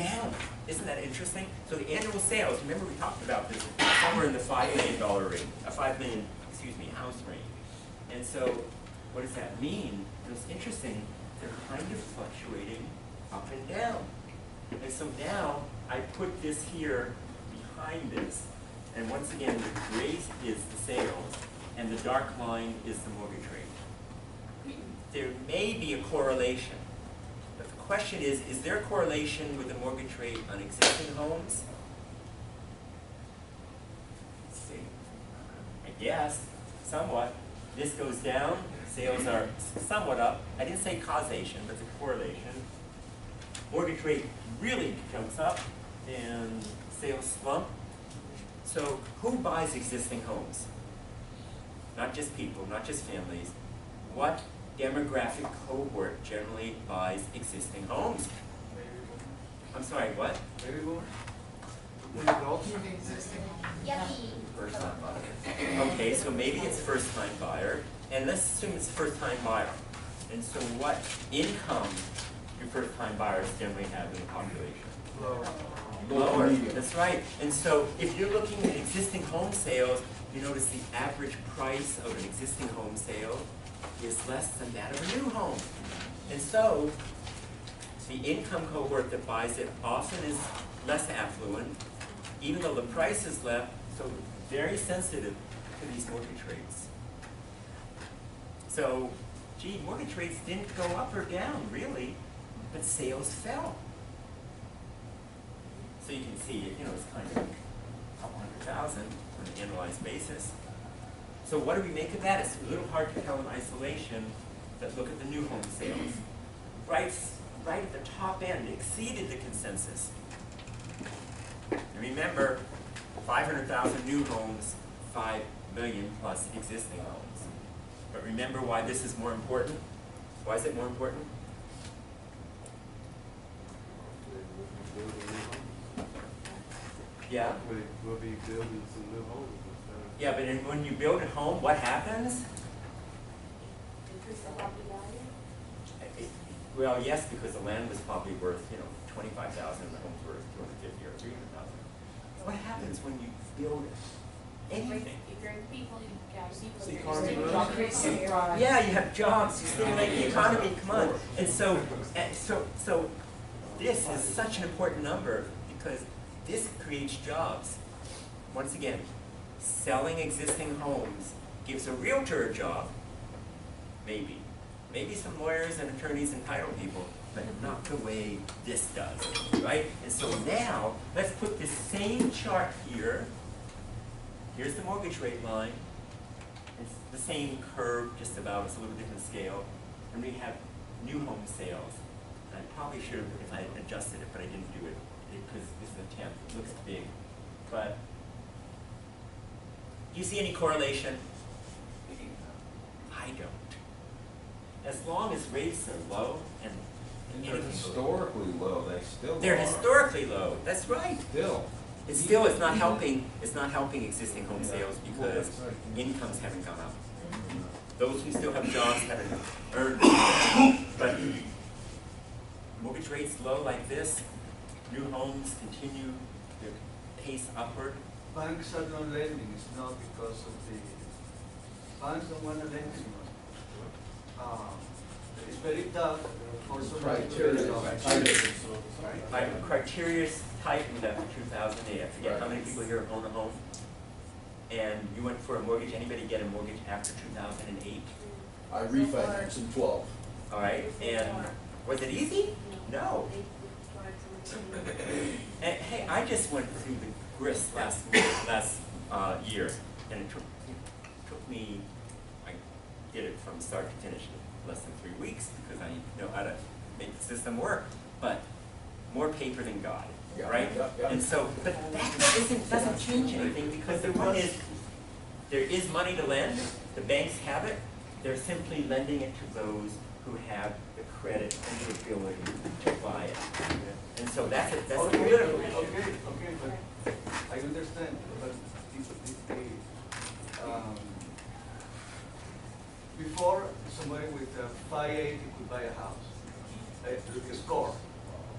down. Isn't that interesting? So the annual sales, remember we talked about this, somewhere in the $5 million range, house range. And so what does that mean? It's interesting, they're kind of fluctuating up and down. And so now I put this here behind this. And once again, the gray is the sales, and the dark line is the mortgage rate. There may be a correlation. But the question is there a correlation with the mortgage rate on existing homes? Let's see. I guess, somewhat. This goes down, sales are somewhat up. I didn't say causation, but the correlation. Mortgage rate really jumps up, and sales slump. So who buys existing homes? Not just people, not just families. What demographic cohort generally buys existing homes? I'm sorry, what? Baby boomers? First time buyer. Okay, so maybe it's first time buyer, and let's assume it's first time buyer. And so what income do first time buyers generally have in the population? Lower. That's right. And so if you're looking at existing home sales, you notice the average price of an existing home sale is less than that of a new home. And so the income cohort that buys it often is less affluent, even though the price is less, so very sensitive to these mortgage rates. So, gee, mortgage rates didn't go up or down, really, but sales fell. So you can see, it's kind of a couple $100,000 on an annualized basis. So what do we make of that? It's a little hard to tell in isolation, but look at the new home sales. Right at the top end, exceeded the consensus. And remember, 500,000 new homes, 5 million plus existing homes. But remember why this is more important? Why is it more important? Yeah? We'll be building some new homes. Yeah, but when you build a home, what happens? Increase the property value? Well, yes, because the land was probably worth, 25,000 and the home's worth 250 or 300,000. What happens when you build anything? You bring people, you guys, See, people. Yeah, you have jobs, you stimulate the economy, come on. And so this is such an important number because this creates jobs. Once again, selling existing homes gives a realtor a job, maybe. Maybe some lawyers and attorneys and title people, but not the way this does, right? And so now, let's put this same chart here. Here's the mortgage rate line. It's the same curve, just about, it's a little different scale. And we have new home sales. And I probably should have, if I had adjusted it, but I didn't do it, because this is the 10th, it looks big. But, do you see any correlation? I don't. As long as rates are low and they're historically low, they're historically low. That's right. Still. It's not helping. It's not helping existing home sales because incomes haven't gone up. Those who still have jobs haven't earned. But mortgage rates low like this, new homes continue their pace upward. Banks are not lending, it's not because of the, banks don't want to lend anymore. It's very tough for somebody Criteria tightened after 2008. I forget how many people here own a home. And you went for a mortgage. Anybody get a mortgage after 2008? I refinanced in 12. All right. And was it easy? No. And hey, I just went through the grist last year, and it took me. I did it from start to finish in less than 3 weeks because I know how to make the system work. But more paper than God, right? Yeah. And so, but that doesn't change anything because the one is there is money to lend. The banks have it. They're simply lending it to those who have the credit and the ability to buy it. And so that's it. That's Okay, beautiful. but I understand, but before somebody with a 580 could buy a house, a score.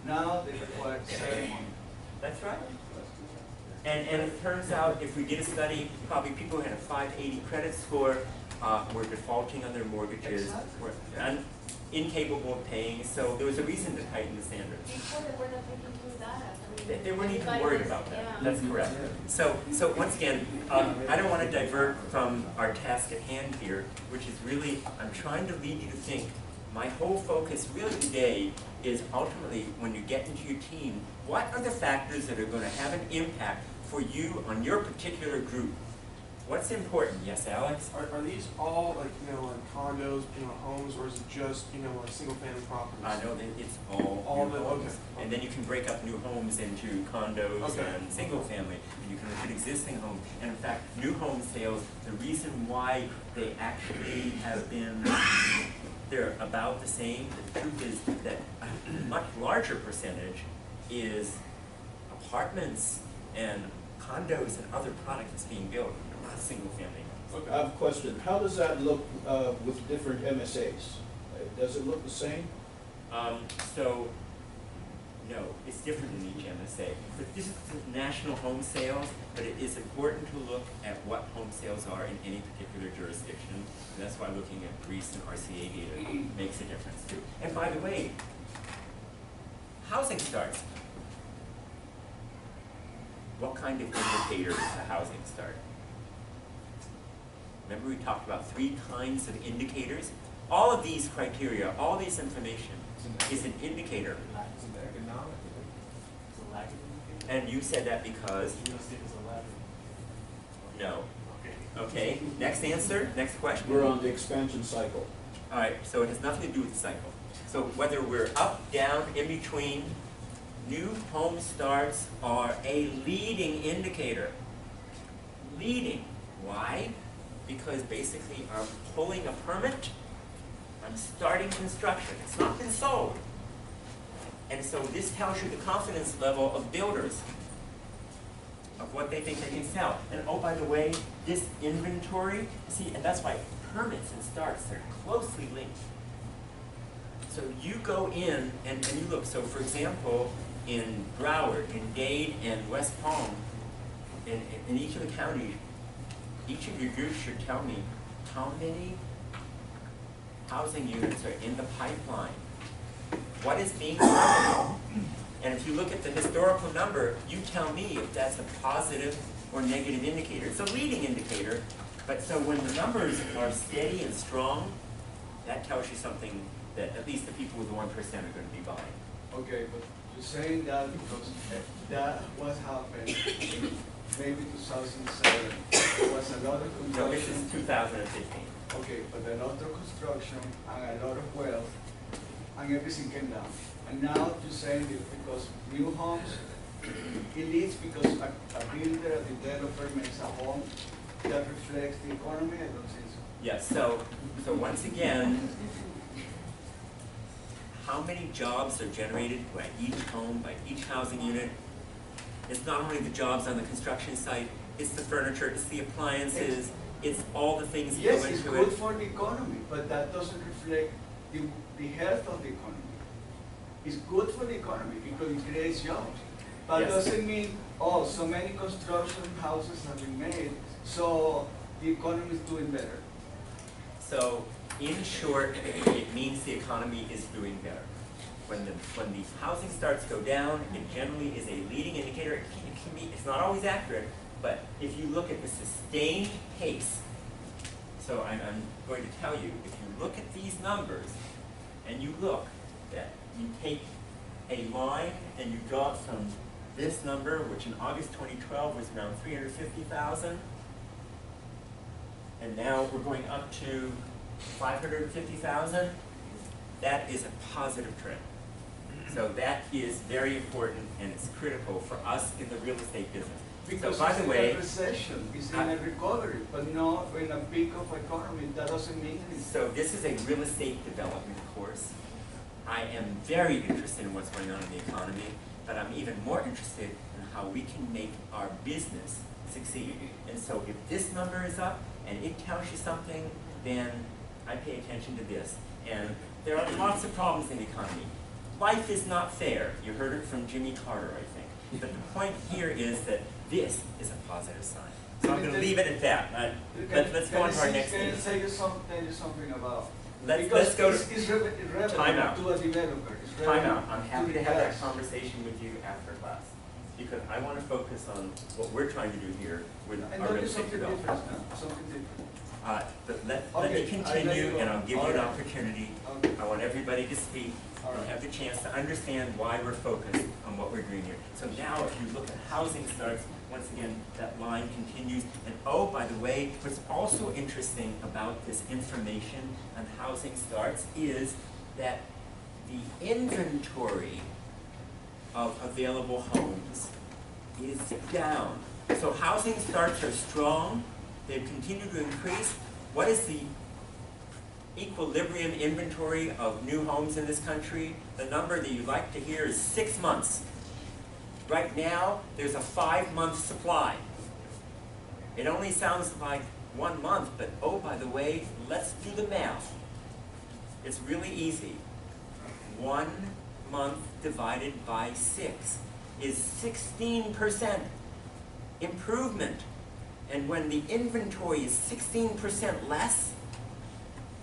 Now they require ceremony. That's right. And it turns out, if we did a study, probably people who had a 580 credit score were defaulting on their mortgages, Exactly. were incapable of paying, so there was a reason to tighten the standards. Before they were not taking through that. I mean, They weren't even everybody worried was- about that. yeah. That's correct. So once again, I don't want to divert from our task at hand here, which is really, I'm trying to lead you to think. My whole focus really today is ultimately, when you get into your team, what are the factors that are going to have an impact for you on your particular group? What's important? Yes, Alex? Are these all like, like condos, homes, or is it just, like single family properties? I know that it's all All new the- homes. okay. And then you can break up new homes into condos Okay. and single family, and you can look at existing homes. And in fact, new home sales, the reason why they actually have been, they're about the same. The truth is that a much larger percentage is apartments and condos and other product that's being built, not single family homes. I have a question. How does that look with different MSAs? Does it look the same? So, no, it's different in each MSA. But this is national home sales, but it is important to look at what home sales are in any particular jurisdiction. And that's why looking at Greece and RCA data makes a difference too. And by the way, housing starts. What kind of indicator is a housing start? Remember we talked about 3 kinds of indicators? All of these criteria, all this information is an indicator. It's an economic, it's a lack of indicator. And you said that because, Real estate is a lack of. no. Okay. Okay, next answer, next question. We're on the expansion cycle. All right, so it has nothing to do with the cycle. So whether we're up, down, in between, new home starts are a leading indicator. Leading. Why? Because basically I'm pulling a permit, I'm starting construction. It's not been sold. And so this tells you the confidence level of builders, of what they think they can sell. And oh, by the way, this inventory, see, and that's why permits and starts, they're closely linked. So you go in and you look. So for example, in Broward, in Dade, and West Palm, in each of the counties, each of your groups should tell me how many housing units are in the pipeline. What is being marketed? And if you look at the historical number, you tell me if that's a positive or negative indicator. It's a leading indicator, but so when the numbers are steady and strong, that tells you something that at least the people with the 1% are going to be buying. Okay, but you're saying that because that was happened in maybe 2007. There was a lot of So this construction. is 2015. Okay, but a lot of construction and a lot of wealth and everything came down. And now you're saying that because new homes, it leads because a builder, a developer makes a home that reflects the economy. I don't think so. Yes, so once again, how many jobs are generated by each home, by each housing unit? It's not only the jobs on the construction site, it's the furniture, it's the appliances, it's all the things that Yes, go it's into good it. for the economy, but that doesn't reflect the health of the economy. It's good for the economy because it creates jobs. But Yes. doesn't mean, oh, so many construction houses have been made, so the economy is doing better. So, in short, it means the economy is doing better. When the housing starts go down, it generally is a leading indicator. It can be, it's not always accurate, but if you look at the sustained pace, so I'm going to tell you, if you look at these numbers, and you look that you take a line and you draw it from this number, which in August 2012 was around 350,000, and now we're going up to 550,000, that is a positive trend. So that is very important and it's critical for us in the real estate business. Because so by it's the in way, a recession, it's in a recovery, but not in a peak of economy. That doesn't mean anything. so this is a real estate development course. I am very interested in what's going on in the economy, but I'm even more interested in how we can make our business succeed. And so if this number is up and it tells you something, then I pay attention to this. And there are lots of problems in the economy. life is not fair. You heard it from Jimmy Carter, I think. But the point here is that this is a positive sign. So I'm going to leave it at that. Let's go on to our next Can thing. I tell you something about? Let's go to it's irrelevant time out. to a developer. It's time relevant out. I'm happy the to have that class. conversation with you after class. Because I want to focus on what we're trying to do here with And our don't real do estate something development. different now, something different. But let Okay, me I let continue, you go. and I'll give you All an right. opportunity. Okay. I want everybody to speak All and right. have the chance to understand why we're focused on what we're doing here. So now if you look at housing starts, once again, that line continues. And oh, by the way, what's also interesting about this information on housing starts is that the inventory of available homes is down. So housing starts are strong, they've continued to increase. What is the equilibrium inventory of new homes in this country? The number that you like to hear is 6 months. Right now, there's a 5-month supply. It only sounds like 1 month, but oh, by the way, let's do the math. It's really easy. 1 month divided by 6 is 16% improvement. And when the inventory is 16% less,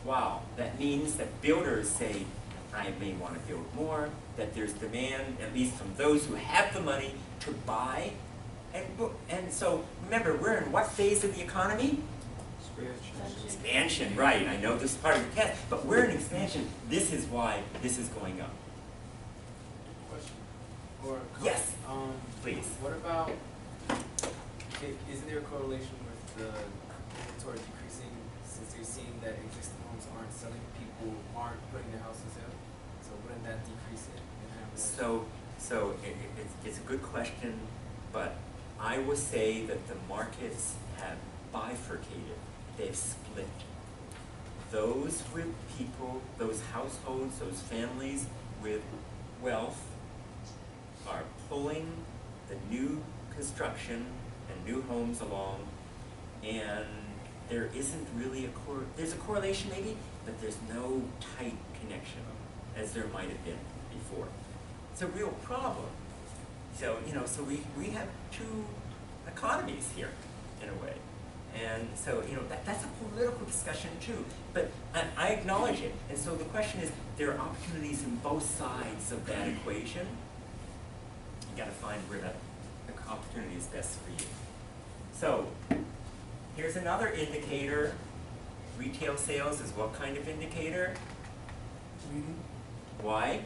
wow, that means that builders say, I may want to build more, that there's demand, at least from those who have the money to buy. And so, remember, we're in what phase of the economy? Expansion, right. I know this is part of the test, but we're in expansion. This is why this is going up. Question. Or Yes. Please. What about? Isn't there a correlation with the inventory decreasing since you're seeing that existing homes aren't selling, people aren't putting their house for sale? So wouldn't that decrease it? So it's a good question, but I would say that the markets have bifurcated. They've split. Those with people, those households, those families with wealth are pulling the new construction and new homes along, and there isn't really there's a correlation maybe, but there's no tight connection as there might have been before. It's a real problem. So, so we have two economies here, in a way. And so, that's a political discussion too. But I acknowledge it. And so the question is, there are opportunities in both sides of that equation. You gotta find where the opportunity is best for you. So, here's another indicator. Retail sales is what kind of indicator? Leading. Why?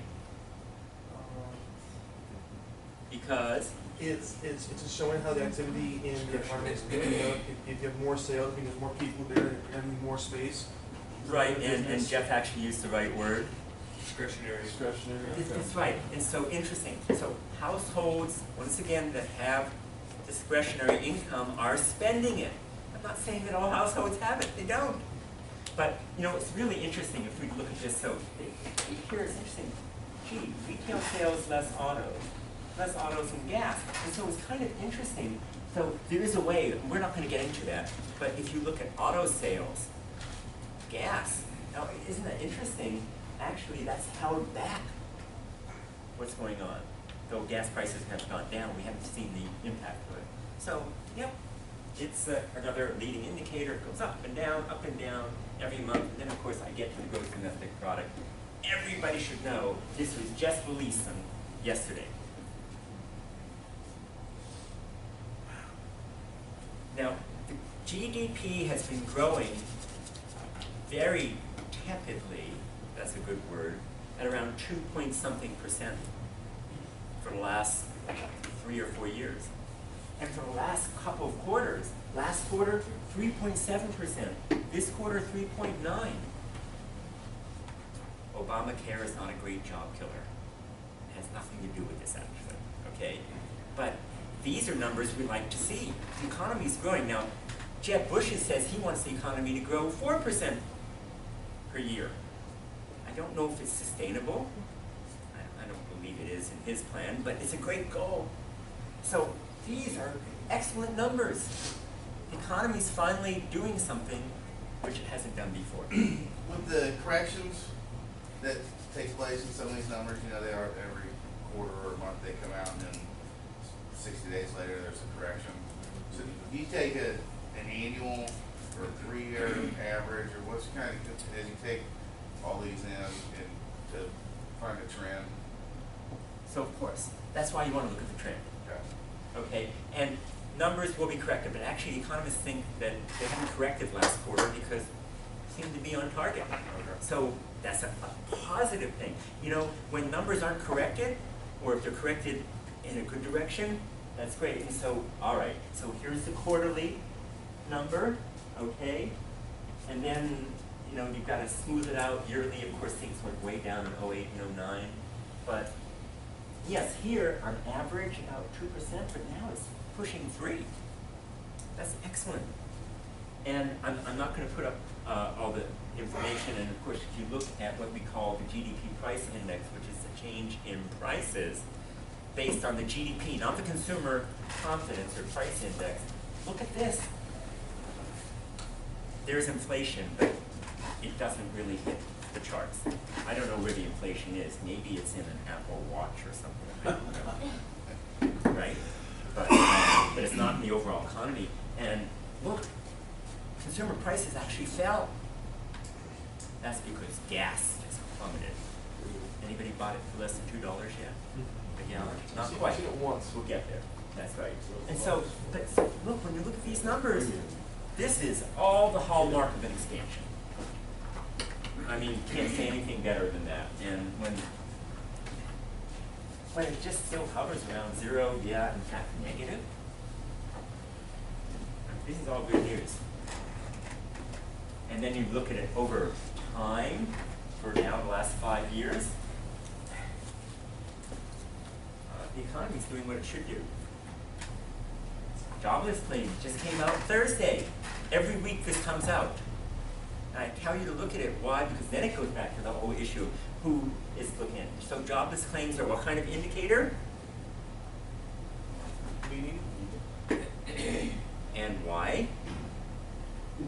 Because It's showing how the activity in the apartment is picking up. If you have more sales, because more people there and having more space. right, and Jeff actually used the right word. Discretionary. That's right, and so interesting. So households, once again, that have discretionary income are spending it. I'm not saying that all households have it, they don't. But, it's really interesting if we look at this. So here it's interesting. Gee, retail sales, less autos and gas. And so it's kind of interesting. So there is a way, we're not going to get into that, but if you look at auto sales, gas, now isn't that interesting? Actually, that's held back what's going on. Though gas prices have gone down, we haven't seen the impact of it. So, yep, it's another leading indicator. It goes up and down every month. And then, of course, I get to the gross domestic product. Everybody should know this was just released on yesterday. Now, the GDP has been growing very tepidly, that's a good word, at around 2-point-something% for the last 3 or 4 years. And for the last couple of quarters, last quarter, 3.7%, this quarter, 3.9%. Obamacare is not a great job killer. It has nothing to do with this, actually, okay? But these are numbers we like to see. The economy is growing. Now, Jeb Bush says he wants the economy to grow 4% per year. I don't know if it's sustainable. I don't believe it is in his plan, but it's a great goal. So these are excellent numbers. The economy's finally doing something which it hasn't done before. With the corrections that takes place in some of these numbers, you know, they are every quarter or month they come out, and then 60 days later there's a correction. So if you take an annual or 3-year average, or what's kind of, as you take all these in and to find a trend? So of course, that's why you want to look at the trend. Okay. Okay, and numbers will be corrected, but actually economists think that they haven't corrected last quarter because they seem to be on target. Okay. So that's a positive thing. You know, when numbers aren't corrected, or if they're corrected in a good direction, that's great. And so, all right, so here's the quarterly number, okay? And then, you know, you've got to smooth it out yearly. Of course, things went way down in 08 and 09. But yes, here on average about 2%, but now it's pushing 3. That's excellent. And I'm not going to put up all the information. And of course, if you look at what we call the GDP price index, which is the change in prices based on the GDP, not the consumer confidence or price index. Look at this. There's inflation, but it doesn't really hit the charts. I don't know where the inflation is. Maybe it's in an Apple Watch or something. I don't know. Right? But it's not in the overall economy. And look, consumer prices actually fell. That's because gas has plummeted. Anybody bought it for less than $2 yet? A gallon? Not quite. I've seen it once. We'll get there. That's right. And so, but look, when you look at these numbers, this is all the hallmark of an expansion. I mean, you can't say anything better than that. And when it just still hovers around 0, yeah, in fact, negative, this is all good news. And then you look at it over time for now the last 5 years, the economy is doing what it should do. Jobless claims just came out Thursday. Every week this comes out. And I tell you to look at it. Why? Because then it goes back to the whole issue of who is looking at it. So jobless claims are what kind of indicator? Meaning? And why?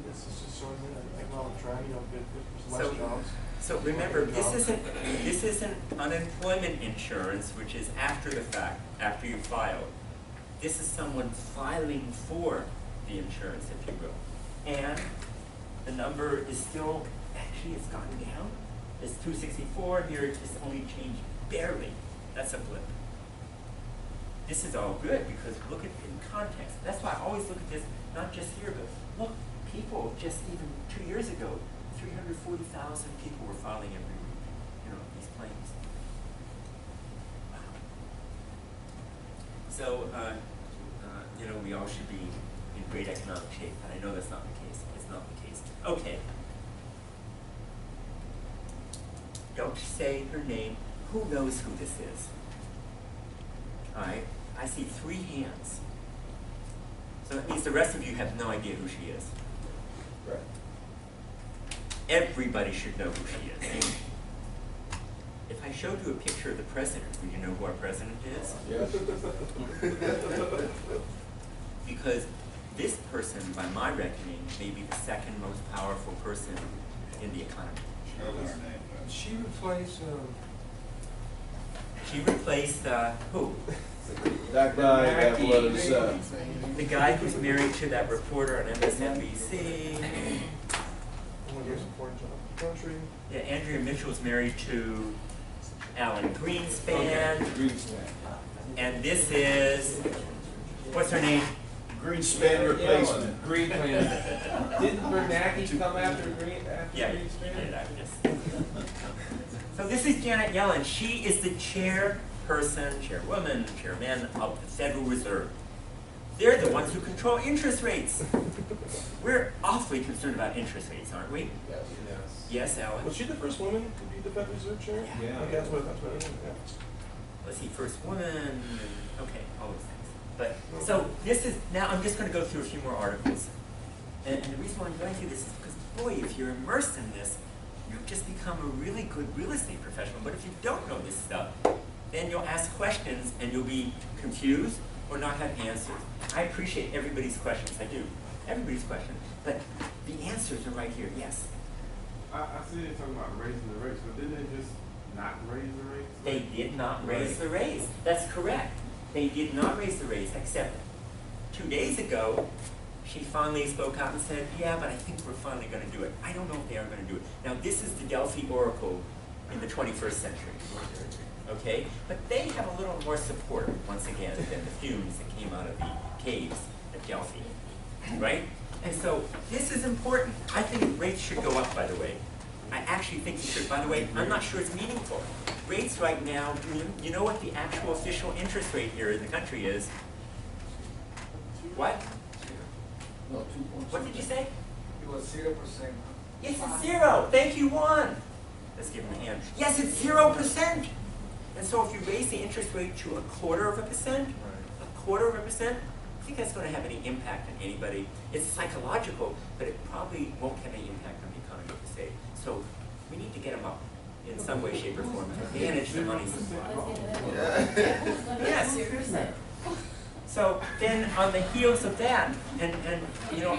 This is just showing the economic trend, you know, there's less So- jobs. So remember, this isn't unemployment insurance, which is after the fact, after you filed. This is someone filing for the insurance, if you will. And the number is still, actually it's gone down. It's 264, here it's only changed barely. That's a blip. This is all good because look at it in context. That's why I always look at this, not just here, but look, people just even 2 years ago, 340,000 people were filing every week, you know, these claims. Wow. So, you know, we all should be in great economic shape, but I know that's not the case. It's not the case. Okay. Don't say her name. Who knows who this is? All right. I see 3 hands. So that means the rest of you have no idea who she is. Right. Everybody should know who she is. If I showed you a picture of the president, would you know who our president is? Yes. Because this person, by my reckoning, may be the second most powerful person in the economy. She replaced, She replaced, who? That guy that was, The guy who's married to that reporter on MSNBC. one of the most important jobs in the country. Yeah, Andrea Mitchell's married to Alan Greenspan. Greenspan. And this is, what's her name? Greenspan replacement. Greenspan. Didn't Bernanke come after Yeah, you did, I just. So this is Janet Yellen. She is the chairperson, chairwoman, chairman of the Federal Reserve. They're the ones who control interest rates. We're awfully concerned about interest rates, aren't we? Yes. Yes, Alan? Was she the first woman to be the Federal Reserve Chair? Yeah. Okay, that's what I think, yeah. Let's see, first woman, okay, all those things. But, so this is, now I'm just going to go through a few more articles. And the reason why I'm going through this is because, boy, if you're immersed in this, you've just become a really good real estate professional. But if you don't know this stuff, then you'll ask questions and you'll be confused or not have answers. I appreciate everybody's questions, I do. Everybody's questions. But the answers are right here, yes. I see they talking about raising the rates, but didn't they just not raise the rates? They did not raise the raise. That's correct. They did not raise the raise, except 2 days ago, she finally spoke out and said, yeah, but I think we're finally going to do it. I don't know if they are going to do it. Now, this is the Delphi Oracle in the 21st century, okay? But they have a little more support, once again, than the fumes that came out of the caves at Delphi, right? And so this is important. I think rates should go up, by the way. I actually think they should. By the way, I'm not sure it's meaningful. Rates right now, you know what the actual official interest rate here in the country is? What? No, 2 What did you say? It was 0%. Yes, it's 0. Thank you, Juan. Let's give him a hand. Yes, it's 0%. And so if you raise the interest rate to 1/4%, 1/4%, I think that's going to have any impact on anybody. It's psychological, but it probably won't have any impact on the economy per se. So we need to get them up in some way, shape, or form to manage the money supply. Yes. So then on the heels of that, and you know,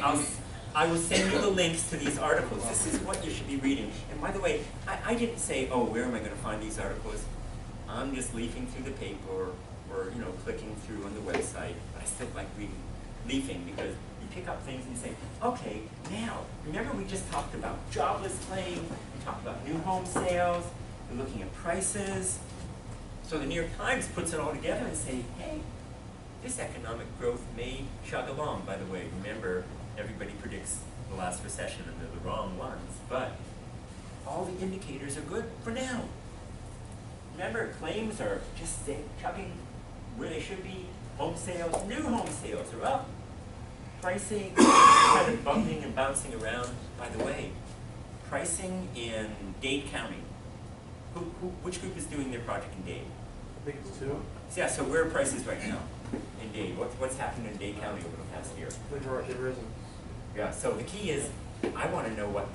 I will send you the links to these articles. This is what you should be reading. And by the way, I didn't say, oh, where am I going to find these articles? I'm just leafing through the paper or you know, clicking through on the website. But I still like reading, leafing, because you pick up things and you say, okay, now, remember we just talked about jobless claim, we talked about new home sales, we're looking at prices. So the New York Times puts it all together and say, hey, this economic growth may chug along. By the way, remember, everybody predicts the last recession and they're the wrong ones, but all the indicators are good for now. Remember, claims are just chugging where they should be. Home sales, new home sales are up. Pricing kind of bumping and bouncing around. By the way, pricing in Dade County. Which group is doing their project in Dade? I think it's 2. Yeah, so where are prices right now in Dade? What's happened in Dade County over the past year? They've risen. Yeah, so the key is, I want to know what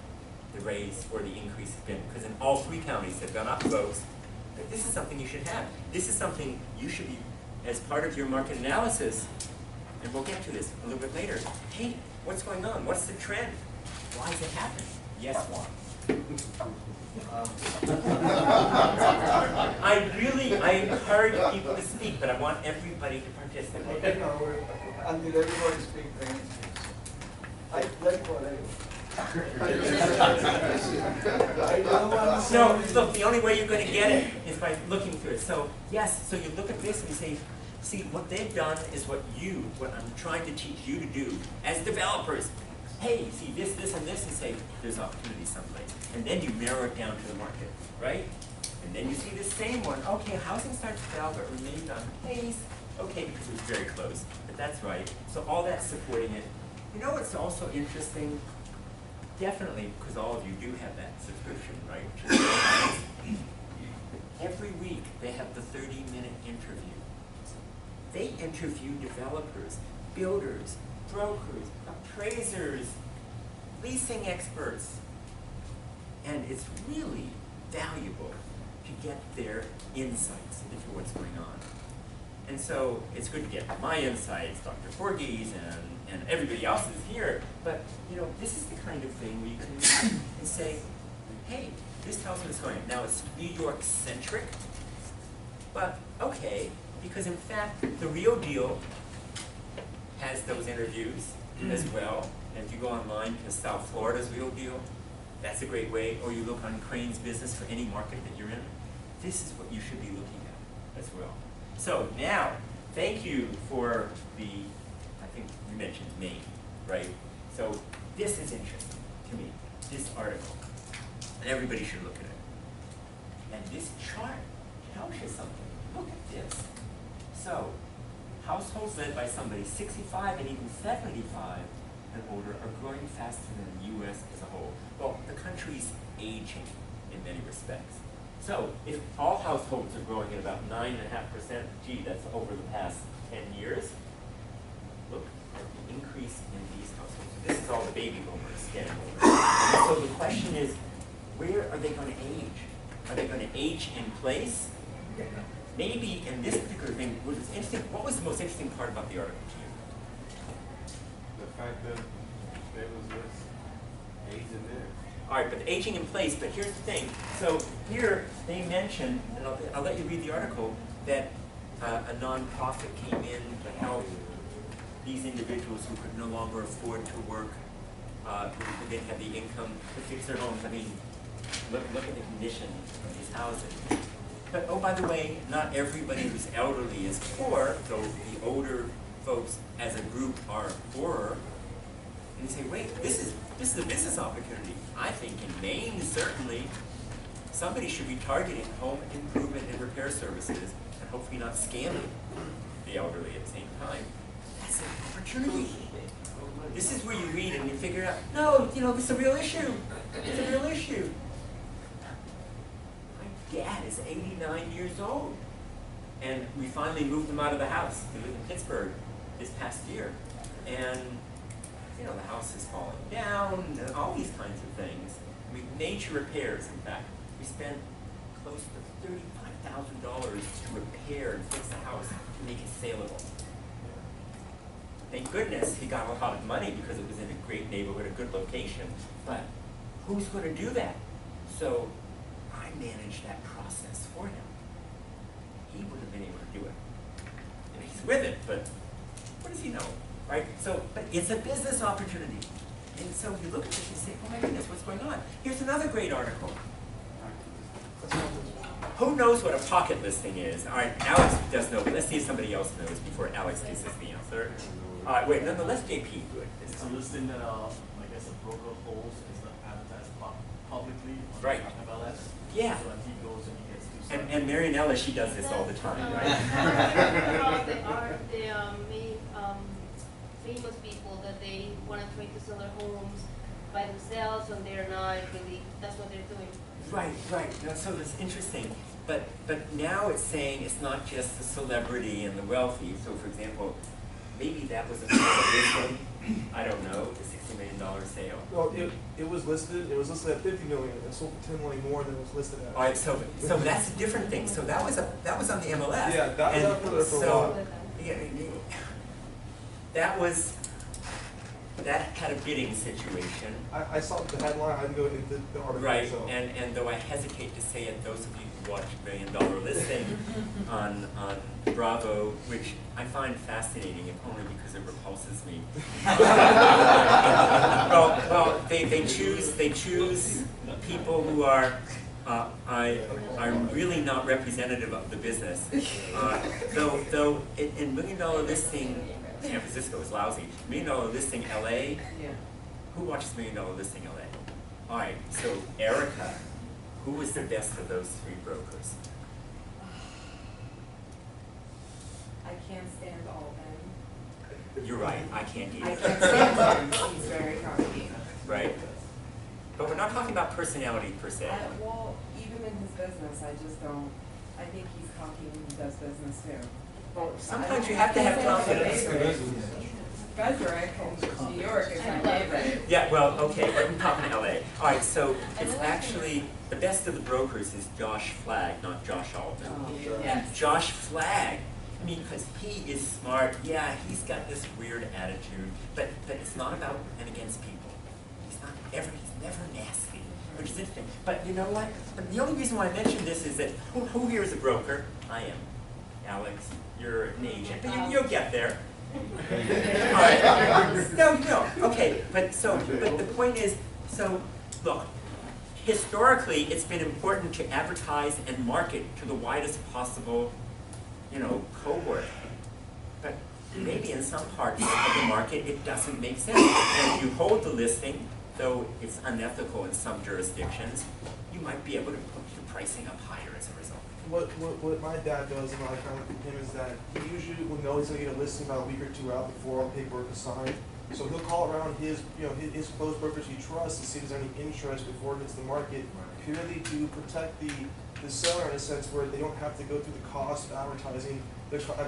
the raise or the increase has been, because in all 3 counties they've gone up, folks. But this is something you should have. This is something you should be, as part of your market analysis, and we'll get to this a little bit later. Hey, what's going on? What's the trend? Why is it happening? Yes, Juan. I encourage people to speak, but I want everybody to participate. No, until everybody speaks, then let go. No, look, the only way you're going to get it is by looking through it. So, yes, so you look at this and you say, see, what they've done is what I'm trying to teach you to do as developers. Hey, see this, this, and this, and say, there's opportunity someplace. And then you narrow it down to the market, right? And then you see the same one. Okay, housing starts to fell, but remains on pace. Okay, because it was very close, but that's right. So all that's supporting it. You know what's also interesting? Definitely, because all of you do have that subscription, right? Every week they have the 30-minute interview. They interview developers, builders, brokers, appraisers, leasing experts. And it's really valuable to get their insights into what's going on. And so it's good to get my insights, Dr. Forgey's, and everybody else is here. But you know, this is the kind of thing where you can say, hey, this tells me what's going on. Now it's New York centric, but okay, because in fact the Real Deal has those interviews as well. And if you go online to South Florida's Real Deal, that's a great way. Or you look on Crane's Business for any market that you're in. This is what you should be looking at as well. So now, thank you for the, I think you mentioned Maine, right? So this is interesting to me, this article. And everybody should look at it. And this chart tells you something. Look at this. So, households led by somebody 65 and even 75 and older are growing faster than the U.S. as a whole. Well, the country's aging in many respects. So, if all households are growing at about 9.5%, gee, that's over the past 10 years, look at the increase in these households. So this is all the baby boomers getting older. And so the question is, where are they going to age? Are they going to age in place? Maybe in this particular thing, what was interesting, what was the most interesting part about the article to you? The fact that there was this age in there. All right, but aging in place, but here's the thing. So here they mention, and I'll let you read the article, that a nonprofit came in to help these individuals who could no longer afford to work, who didn't have the income to fix their homes. I mean, look at the condition of these houses. But oh, by the way, not everybody who's elderly is poor, though the older folks as a group are poorer. And you say, wait, this is a business opportunity. I think in Maine, certainly, somebody should be targeting home improvement and repair services and hopefully not scamming the elderly at the same time. That's an opportunity. This is where you read and you figure out, no, you know, this is a real issue. It's a real issue. My dad is 89 years old. And we finally moved him out of the house. We live in Pittsburgh this past year. And you know, the house is falling down, and all these kinds of things. I mean, major repairs, in fact. We spent close to $35,000 to repair and fix the house to make it saleable. Thank goodness he got a lot of money because it was in a great neighborhood, a good location. But who's going to do that? So I managed that process for him. He wouldn't have been able to do it. And he's with it, but what does he know? Right? So, but it's a business opportunity. And so you look at this and say, oh my goodness, what's going on? Here's another great article. Who knows what a pocket listing is? All right, Alex does know, but let's see if somebody else knows before Alex gives us the answer. All right, wait, no, let's JP do it. It's a listing that, I guess a broker holds, it's not advertised publicly on Right. MLS. Yeah. So he goes and he gets to sign. And Marianella, she does this all the time, right? Famous people that they want to try to sell their homes by themselves and they're not really, that's what they're doing. Right, right. No, so it's interesting. But now it's saying it's not just the celebrity and the wealthy. So for example, maybe that was a listing. I don't know, the $60 million sale. Well, it was listed at $50 million, and sold for $10 million more than it was listed at. All right, so that's a different thing. So that was on the MLS. Yeah, that was up there for a while. Yeah, that had a bidding situation. I saw the headline, I didn't go into the article. Right, So. and though I hesitate to say it, those of you who watch $1 Million Listing on Bravo, which I find fascinating, if only because it repulses me. well, they choose people who are really not representative of the business. Though in $1 Million Listing, San Francisco is lousy. $1 Million Listing LA. Who watches $1 Million Listing LA? All right. So Erica, who was the best of those three brokers? I can't stand Alden. You're right. I can't I either. can't stand him. He's very cocky. Right. But we're not talking about personality per se. Well, even in his business, I just don't. I think he's cocky when he does business too. Well, sometimes you have to have confidence. Frederick and New York is my favorite. Yeah, well, okay, but we're talking LA. All right, so it's actually, the best of the brokers is Josh Flagg, not Josh Alden. Yes. Josh Flagg, I mean, because he is smart, yeah, he's got this weird attitude, but it's not about and against people. He's never nasty, which is interesting. But you know what? But the only reason why I mention this is that, who here is a broker? I am. Alex, you're an agent, but you'll get there. All right. No, okay, but the point is, so look, historically it's been important to advertise and market to the widest possible, cohort. But maybe in some parts of the market it doesn't make sense. And if you hold the listing, though it's unethical in some jurisdictions, you might be able to put your pricing up higher as a result. What my dad does, and what I found with him, is that he usually will know he's going to get a listing about a week or two out before all the paperwork is signed. So he'll call around his closed brokers he trusts to see if there's any interest before it hits the market, purely to protect the seller in a sense where they don't have to go through the cost of advertising,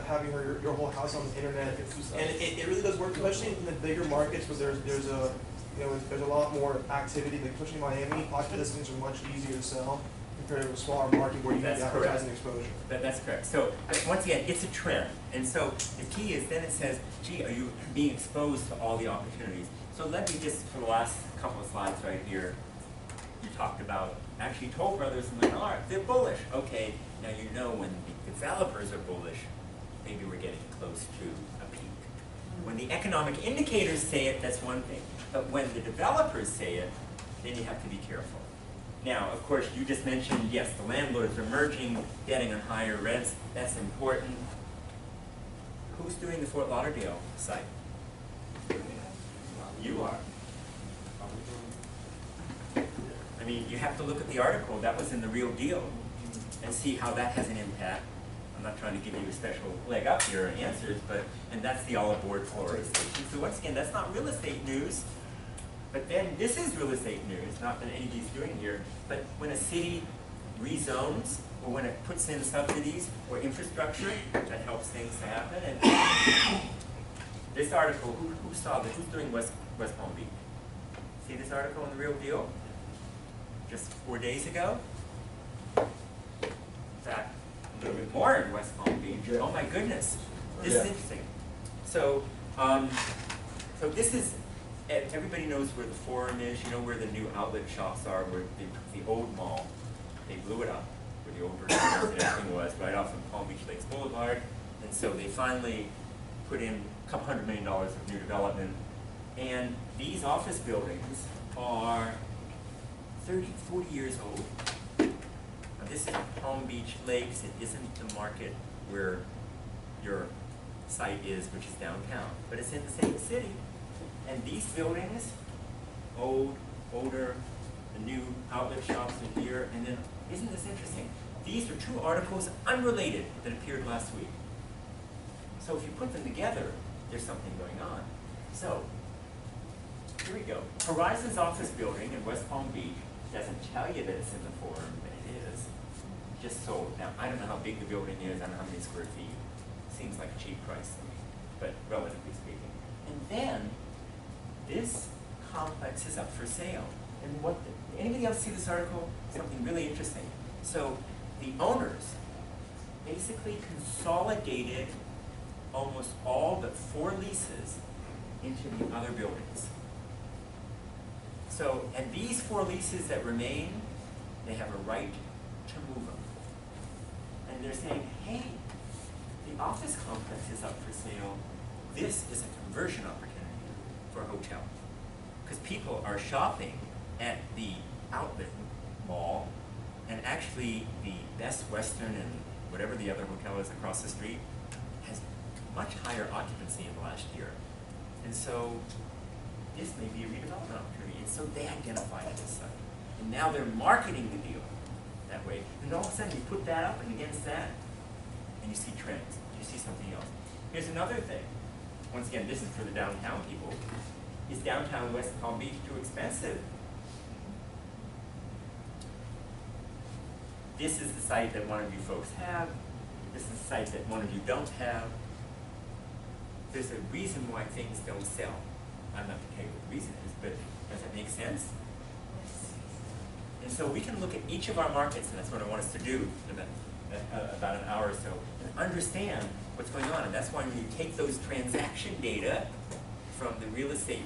having your whole house on the internet. And it really does work, especially in the bigger markets, because there's a lot more activity, like especially in Miami. Pocket listings are much easier to sell compared to a smaller market where you have advertising exposure. That's correct. So once again, it's a trend. And so the key is then it says, gee, are you being exposed to all the opportunities? So let me just, for the last couple of slides right here, you talked about, actually Toll Brothers and Lennar, they're bullish. Okay, now you know when the developers are bullish, maybe we're getting close to a peak. When the economic indicators say it, that's one thing. But when the developers say it, then you have to be careful. Now, of course, you just mentioned, yes, the landlords are merging, getting on higher rents. That's important. Who's doing the Fort Lauderdale site? You are. I mean, you have to look at the article. That was in the Real Deal and see how that has an impact. I'm not trying to give you a special leg up here in answers, but, and that's the all aboard Florida station. So once again, that's not real estate news. But then this is real estate news, not that anybody's doing here, but when a city rezones or when it puts in subsidies or infrastructure, that helps things to happen. And this article, who saw this? Who's doing West Palm Beach? See this article in the Real Deal? Just 4 days ago? In fact, a little bit more in West Palm Beach. Oh my goodness, this is interesting. So, so this is, everybody knows where the Forum is. You know where the new outlet shops are, where the old mall, they blew it up, where the old restaurants and everything was, right off of Palm Beach Lakes Boulevard. And so they finally put in a couple $100 million of new development. And these office buildings are 30, 40 years old. Now this is Palm Beach Lakes. It isn't the market where your site is, which is downtown, but it's in the same city. And these buildings, older, the new outlet shops are here, and then, isn't this interesting? These are two articles unrelated that appeared last week. So if you put them together, there's something going on. So, here we go. Horizon's office building in West Palm Beach doesn't tell you that it's in the Forum, but it is. Just sold. Now, I don't know how big the building is, I don't know how many square feet. Seems like a cheap price to me, but relatively speaking. And then, this complex is up for sale. And what, anybody else see this article? Something really interesting. So the owners basically consolidated almost all but 4 leases into the other buildings. So, and these 4 leases that remain, they have a right to move them. And they're saying, hey, the office complex is up for sale. This is a conversion opportunity for a hotel. Because people are shopping at the outlet mall, and actually the Best Western and whatever the other hotel is across the street has much higher occupancy in the last year. And so this may be a redevelopment opportunity. And so they identified it as such. And now they're marketing the deal that way. And all of a sudden you put that up and against that, and you see trends. You see something else. Here's another thing. Once again, this is for the downtown people. Is downtown West Palm Beach too expensive? This is the site that one of you folks have. This is the site that one of you don't have. There's a reason why things don't sell. I'm not going to tell you what the reason is, but does that make sense? And so we can look at each of our markets, and that's what I want us to do in about an hour or so, and understand what's going on. And that's why when you take those transaction data from the real estate,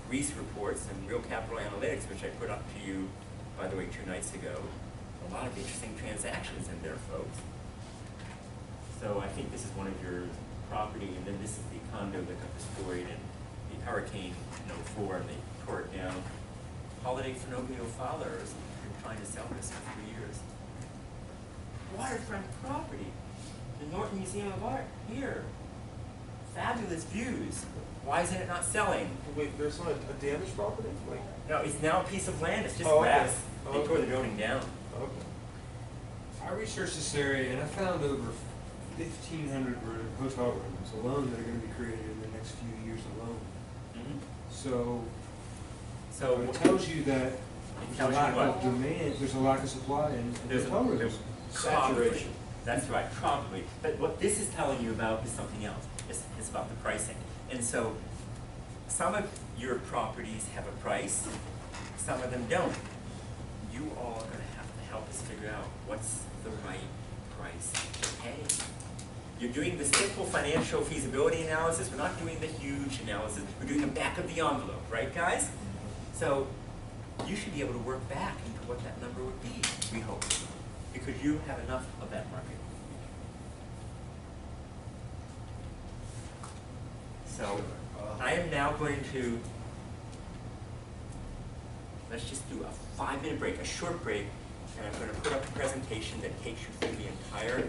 REE reports and Real Capital Analytics, which I put up to you, by the way, 2 nights ago, a lot of interesting transactions in there, folks. So I think this is one of your property, and then this is the condo that got destroyed in the hurricane in 04, and they tore it down. Holiday Fenobio Fowler has been trying to sell this for 3 years. Waterfront property, the Norton Museum of Art, here. Fabulous views. Why isn't it not selling? Wait, there's not a damaged property? Like, No, it's now a piece of land, it's just Oh, okay. grass. Oh, They tore okay. the building down. okay. I researched this area and I found over 1,500 hotel rooms alone that are going to be created in the next few years alone. Mhm. So So it tells you that it there's a tells you lack what? of demand, there's a lack of supply in There's hotel rooms. there's Saturation. That's right, probably. But what this is telling you about is something else. It's about the pricing. And so some of your properties have a price, some of them don't. You all are going to have to help us figure out what's the right price to pay. You're doing the simple financial feasibility analysis. We're not doing the huge analysis. We're doing the back of the envelope, right, guys? So you should be able to work back into what that number would be, we hope, because you have enough of that market. So, I am now going to, let's just do a 5-minute break, a short break, and I'm going to put up a presentation that takes you through the entire,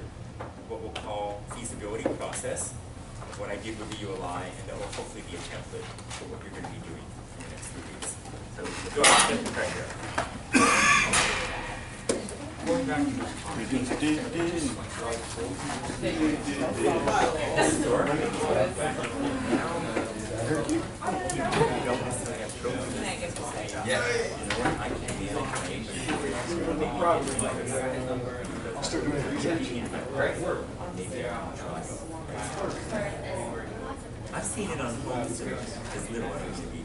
what we'll call feasibility process, of what I did with the ULI, and that will hopefully be a template for what you're going to be doing in the next 3 weeks. So, go ahead and get the pressure. Going back to the I've seen it on homes that are as little as it be.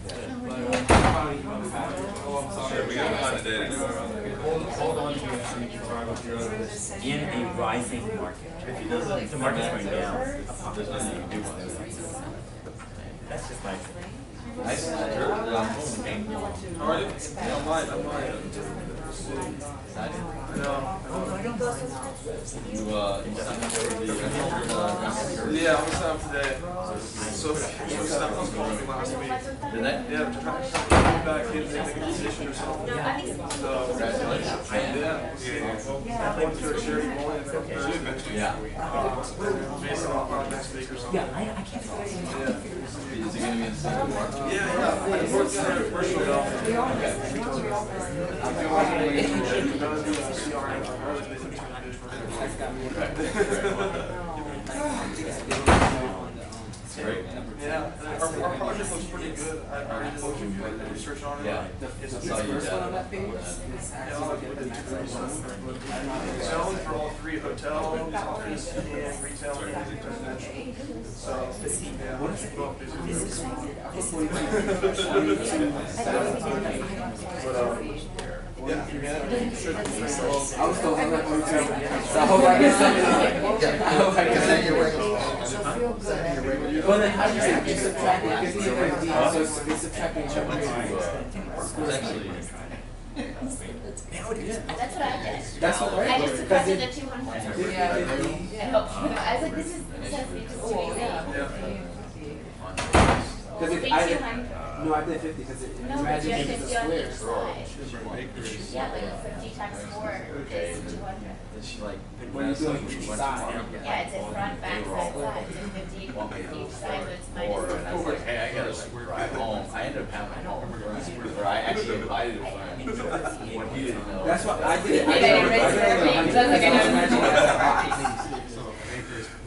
Hold on to it in a rising market. If the market's going down, that's just my opinion. Yeah, I was out today. So Sept was calling me last week. Did they? Yeah, to try to come back in and make a decision or something. So, Yeah. Basically, probably next week or something. Yeah, I can't say. Is it gonna be in the same market? Yeah. I worked there commercial golf. Great. Yeah, our project looks pretty good. I did a little research on it. Yeah. It's I saw you did. zoned for all 3 hotels, office, and retail, and residential. So, yeah, what is it? I was told I'm not going to. So I hope I get something. I hope I get something. Well, then how do you say you subtract it? Because so it's subtracting each other. That's what I did. That's what I just subtracted the 200. I was like, this is essentially too easy. Because Big I 200. no, I did 50 because it No, but imagine you have it's 50 a on square. each side. Yeah, like 50 times 4 is 200. Is she like? When you do it each side. Yeah, it's in front, back, side, side. It's 50 each side, so it's minus Or, and I was like, hey, I gotta drive home. I ended up having home. Or I actually invited a friend. When he didn't know. That's what I did. Yeah, they erased everything. It sounds like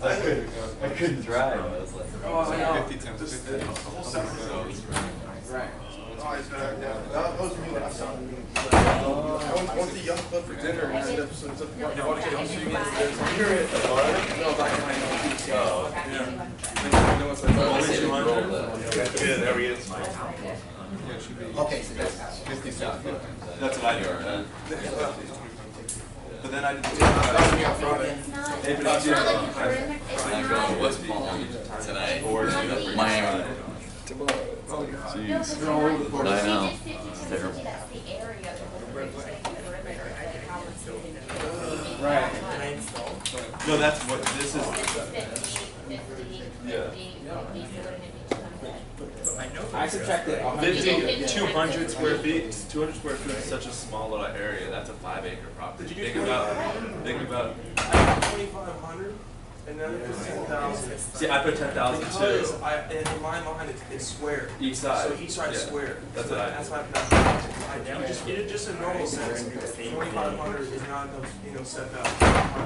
I I couldn't drive. I was like, Oh, I know. 50 times 50. The whole separate. Right. That was me when I saw it. I went to Young Club for dinner and ended up so it's a You want to get on stream? No, back in my No, it's like, let's say the 200. girl Yeah, there he is. Okay, so that's 50 cents. That's what I do. But then I did the It's not, Hey, but it's not like it's- the perimeter, it's I'm not. going to West Palm tonight or Miami. No, Jeez. but I know. She did 50 times 50, that's the area of the perimeter, how it's using. Right. No, that's what this is. This is 50, 50, 50, 50, so wouldn't it be 200? I subtracted 50, 200 square feet. 200 square feet is such a small little area. That's a 5-acre property. Think about. 2,500 and then 15,000. See, I put 10,000 Because too. in my mind, it's square. Each side. So each side is Yeah. square. That's So what I that's did. why I'm not. Just in normal sense, 2,500 is not enough, set back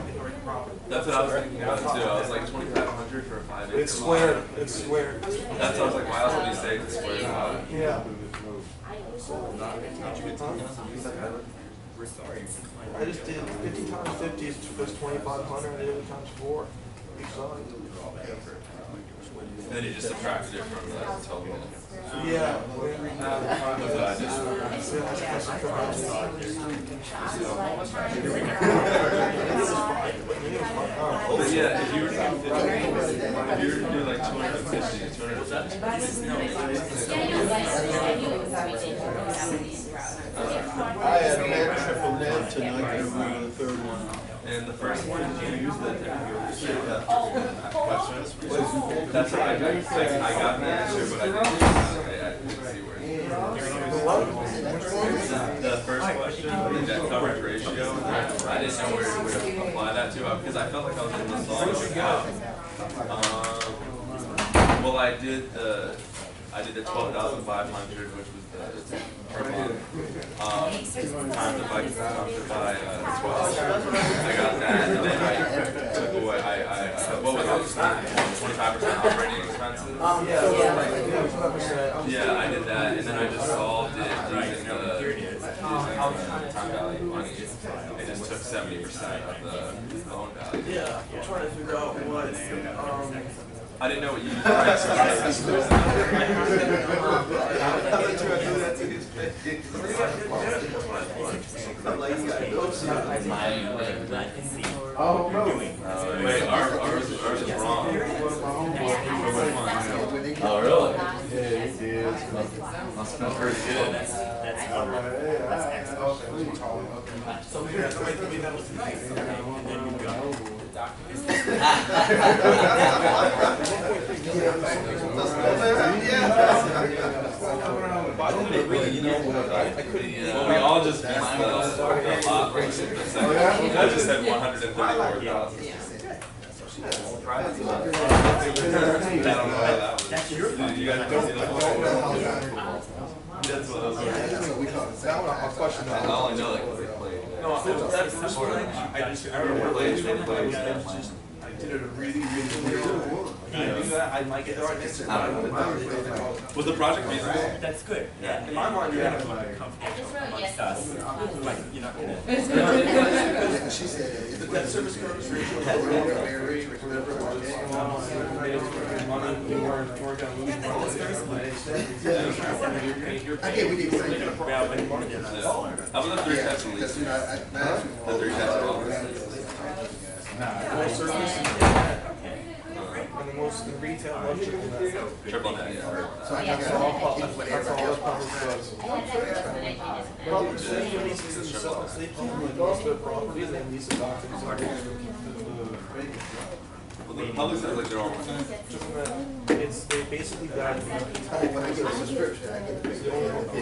in property. That's what I was thinking about too. I was like 2,500 for a 5-acre. It's square. lot. It's square. That's what I was like. Why else would you say it's a square lot? Yeah. We're sorry. I just did 50 times 50 is 2,500, and then times 4 each side. And then you just subtract it from the total. Yeah. That's what I did. But yeah, if you were to do 50, if you were to do like 250, 250. Yeah, I knew it was ridiculous. tonight, and we're on the third one. And the first one, do you use the questions? That's what I got. I got the answer, but I didn't see where it is. The first question, the debt coverage ratio, I didn't know where to apply that to, because I felt like I was in the song. Well, I did the 12,500, which was the per month. Times by 12. I got that, and then I took away. What was it? 25% operating expenses. Yeah, I did that, and then I just solved it using the time value of money. It just took 70% of the loan value. Yeah, I'm trying to figure out what, I didn't know what you used. oh, no. Wait, ours is wrong. Oh, really? Yeah, he did. Must have been pretty good. That's excellent. So maybe that was nice. And then you've got Well, we all just missed the lot rate. I just said 134,000. that's your fault. You guys don't see the whole. That's what I was That one, I'll question that. I only know like what they played. No, that first one, I remember They playing played. I did it a really weird. I knew that I might get the right answer, but I would not. Was the project feasible? That's good. In my mind, You're yeah. gonna be confidential amongst us. Like, you're not gonna. She said, if the debt service coverage ratio has been marriage, whatever it was, money, you weren't gonna lose money. Okay, we need to say. How about the three types of leases? The three types of loans. Full service and the most in retail, most triple net. Triple net, yeah. That's all public does. Public safety leases themselves, they keep like most of their properties and lease it back to the Well, the public says like they're all. It's, they basically value.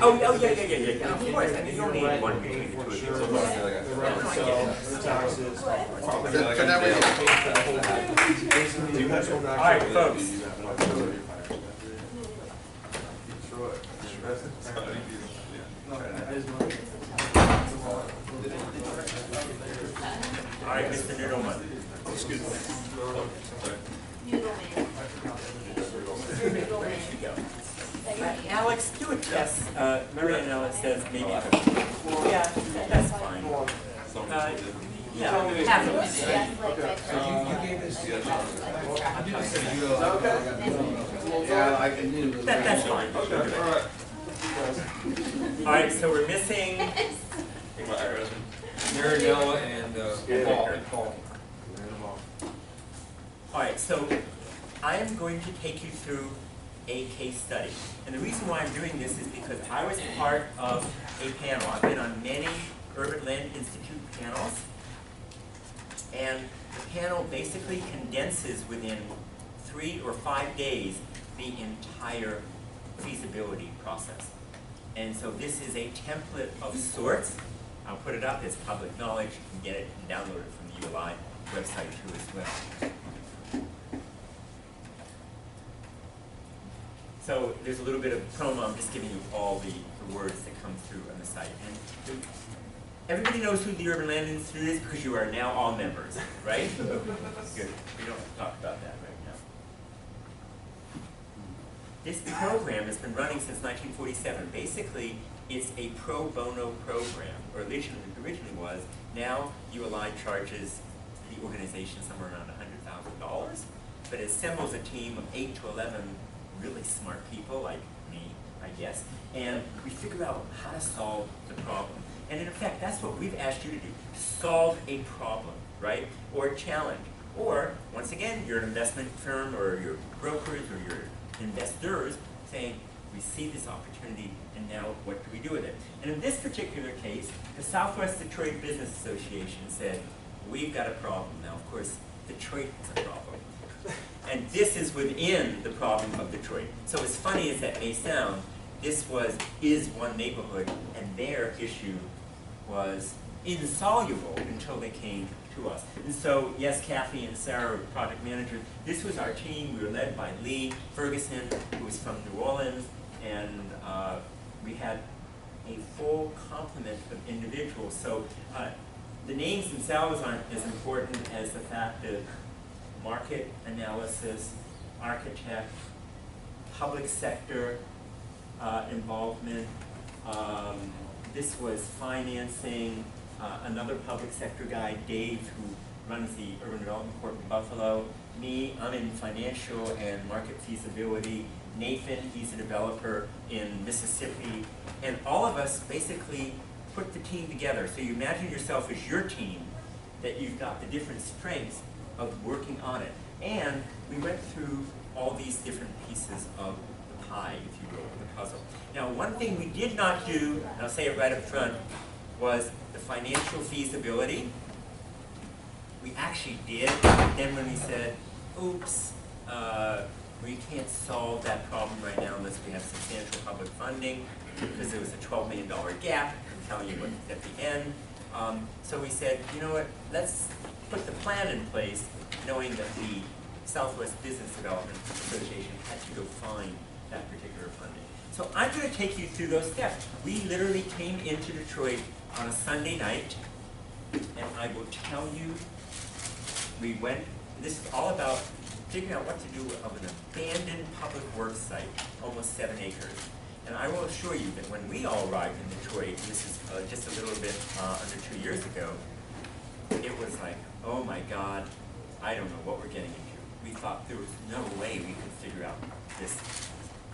Oh, yeah. Of course, I mean, you only need one between the two of you. The rent itself, the taxes. Basically, you have to. All right, folks. All right, Mr. Noodleman. Excuse me. Alex, do a test. Mary and Alex says maybe. Yeah, that's fine. Yeah, half of it. So you gave this to us. Yeah, I can do it. That's fine. All right, so we're missing Marinella and Paul. All right, so I am going to take you through a case study. And the reason why I'm doing this is because I was part of a panel. I've been on many Urban Land Institute panels. And the panel basically condenses within 3 or 5 days the entire feasibility process. And so this is a template of sorts. I'll put it up as public knowledge. You can get it and download it from the ULI website too as well. So there's a little bit of promo. I'm just giving you all the words that come through on the site. And everybody knows who the Urban Land Institute is because you are now all members, right? Good. We don't talk about that right now. This program has been running since 1947. Basically, it's a pro bono program, or originally was. Now ULI charges the organization somewhere around $100,000, but it assembles a team of 8 to 11 really smart people like me, I guess, and we figure out how to solve the problem. And in effect, that's what we've asked you to do, solve a problem, right? Or a challenge. Or, once again, you're an investment firm or your brokers or your investors saying, We see this opportunity, and now what do we do with it? And in this particular case, the Southwest Detroit Business Association said, we've got a problem. Now, of course, Detroit is a problem. And this is within the problem of Detroit. So as funny as that may sound, this is one neighborhood, and their issue was insoluble until they came to us. And so, yes, Kathy and Sarah were project managers. This was our team. We were led by Lee Ferguson, who was from New Orleans, and we had a full complement of individuals. So the names themselves aren't as important as the fact that market analysis, architect, public sector involvement. This was financing. Another public sector guy, Dave, who runs the Urban Development Corp in Buffalo. Me, I'm in financial and market feasibility. Nathan, he's a developer in Mississippi. And all of us basically put the team together. So you imagine yourself as your team, that you've got the different strengths of working on it. And we went through all these different pieces of the pie, if you will, of the puzzle. Now, one thing we did not do, and I'll say it right up front, was the financial feasibility. We actually did. Then when we said, oops, we can't solve that problem right now unless we have substantial public funding, because there was a $12 million gap, I'm telling you what at the end. So we said, you know what, let's put the plan in place, knowing that the Southwest Business Development Association had to go find that particular funding. So I'm going to take you through those steps. We literally came into Detroit on a Sunday night, and I will tell you, we went, this is all about figuring out what to do of an abandoned public works site, almost 7 acres. And I will assure you that when we all arrived in Detroit, this is just a little bit under 2 years ago, it was like, oh my God, I don't know what we're getting into. We thought there was no way we could figure out this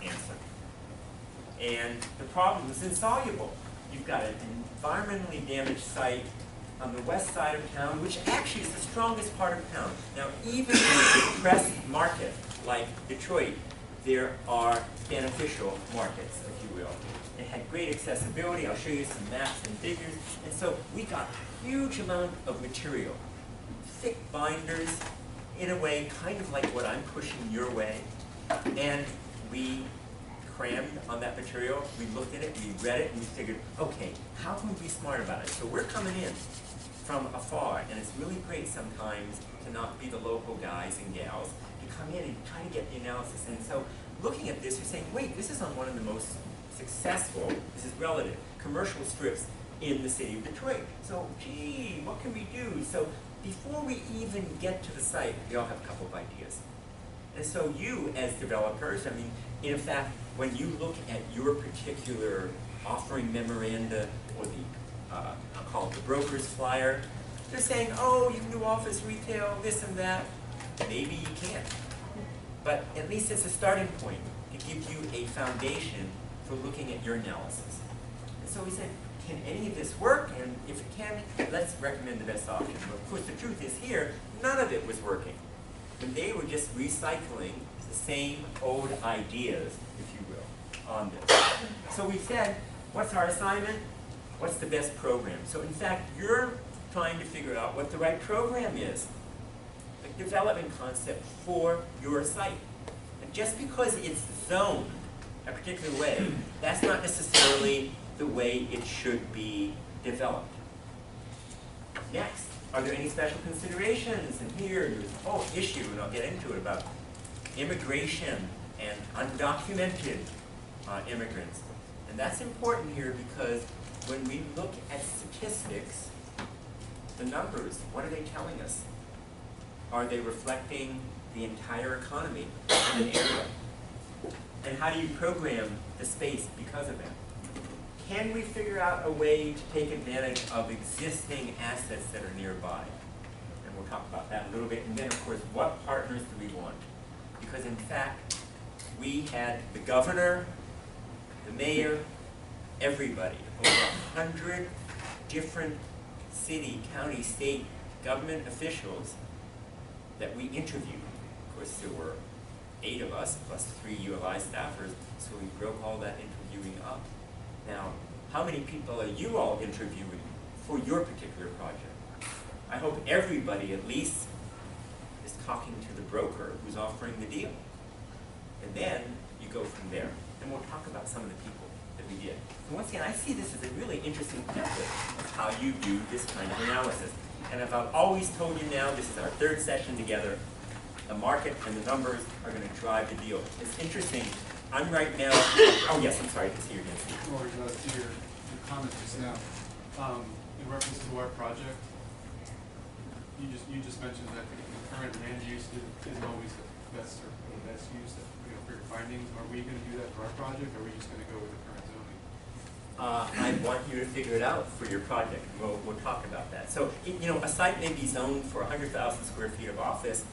answer. And the problem is insoluble. You've got an environmentally damaged site on the west side of town, which actually is the strongest part of town. Now, even in a depressed market like Detroit, there are beneficial markets, if you will. It had great accessibility. I'll show you some maps and figures. And so we got a huge amount of material, thick binders, in a way kind of like what I'm pushing your way. And we crammed on that material. We looked at it, we read it, and we figured, okay, how can we be smart about it? So we're coming in from afar, and it's really great sometimes to not be the local guys and gals, to come in and try to get the analysis. And so looking at this, you're saying, wait, this is on one of the most successful, this is relative, commercial strips in the city of Detroit. So, gee, what can we do? So before we even get to the site, we all have a couple of ideas. And so you, as developers, I mean, in fact, when you look at your particular offering memoranda or the, I'll call it the broker's flyer, they're saying, oh, you can do office, retail, this and that. Maybe you can't. But at least it's a starting point to give you a foundation for looking at your analysis. And so we said, can any of this work? And if it can, let's recommend the best option. But of course, the truth is here, none of it was working. And they were just recycling the same old ideas, if you will, on this. So we said, what's our assignment? What's the best program? So in fact, you're trying to figure out what the right program is, the development concept for your site. And just because it's zoned a particular way, that's not necessarily the way it should be developed. Next, are there any special considerations? And here, there's a whole issue, and I'll get into it, about immigration and undocumented immigrants. And that's important here because when we look at statistics, the numbers, what are they telling us? Are they reflecting the entire economy in an area? And how do you program the space because of that? Can we figure out a way to take advantage of existing assets that are nearby? And we'll talk about that a little bit. And then, of course, what partners do we want? Because, in fact, we had the governor, the mayor, everybody, over 100 different city, county, state government officials that we interviewed. Of course, there were 8 of us plus 3 ULI staffers, so we broke all that interviewing up. Now, how many people are you all interviewing for your particular project? I hope everybody at least is talking to the broker who's offering the deal. And then you go from there. And we'll talk about some of the people that we did. So once again, I see this as a really interesting template of how you do this kind of analysis. And as I've always told you now, this is our 3rd session together. The market and the numbers are going to drive the deal. It's interesting. I'm right now, oh yes, I'm sorry to see your hand. Or to your comment just now, in reference to our project, you just mentioned that the current land use isn't always the best or the best use for your findings. Are we going to do that for our project, or are we just going to go with the current zoning? I want you to figure it out for your project. We'll talk about that. So, you know, a site may be zoned for 100,000 square feet of office,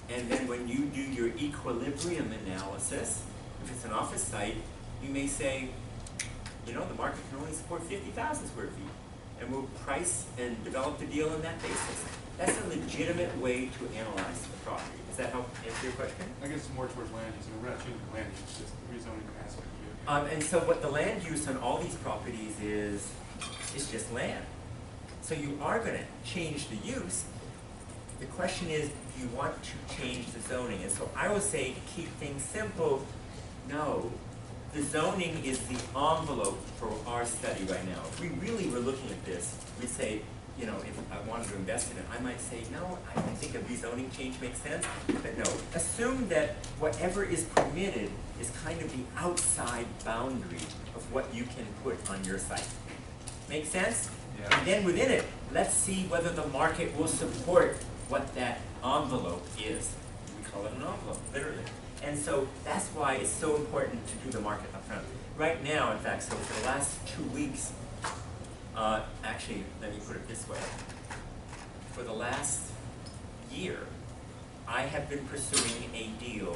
and then when you do your equilibrium analysis, if it's an office site, you may say, you know, the market can only support 50,000 square feet, and we'll price and develop the deal on that basis. That's a legitimate way to analyze the property. Does that help answer your question? I guess more towards land use. We're not changing the land use, just the rezoning aspect of it. And so what the land use on all these properties is just land. So you are going to change the use. The question is, do you want to change the zoning? And so I will say, keep things simple. No. The zoning is the envelope for our study right now. If we really were looking at this, we'd say, you know, if I wanted to invest in it, I might say, no, I don't think a rezoning change makes sense. But no, assume that whatever is permitted is kind of the outside boundary of what you can put on your site. Make sense? Yeah. And then within it, let's see whether the market will support what that envelope is. We call it an envelope, literally. And so that's why it's so important to do the market up front. Right now, in fact, so for the last 2 weeks, actually, let me put it this way. For the last year, I have been pursuing a deal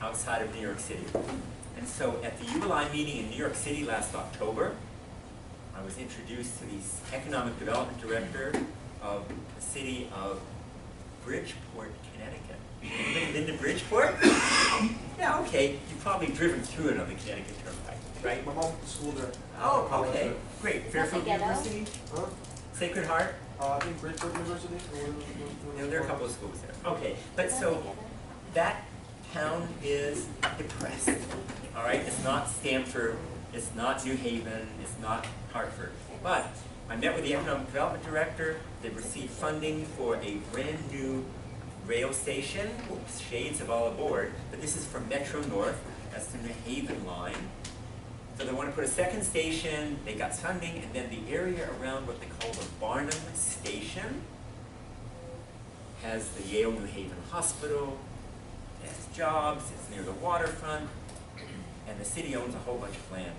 outside of New York City. And so at the ULI meeting in New York City last October, I was introduced to the Economic Development Director of the city of Bridgeport, Connecticut. Anybody been to Bridgeport? Yeah, okay. You've probably driven through it on the Connecticut Turnpike, right? My mom went to school there. Oh, okay. Great. Fairfield Together? University? Huh? Sacred Heart? I think Bridgeport University. You know, there are a couple of schools there. Okay. But so that town is depressed. All right? It's not Stamford. It's not New Haven. It's not Hartford. But I met with the Economic Development Director. They received funding for a brand new rail station. Oops, shades of all aboard. But this is from Metro North. That's the New Haven line. So they want to put a second station. They got funding. And then the area around what they call the Barnum Station has the Yale New Haven Hospital. It has jobs. It's near the waterfront. And the city owns a whole bunch of land.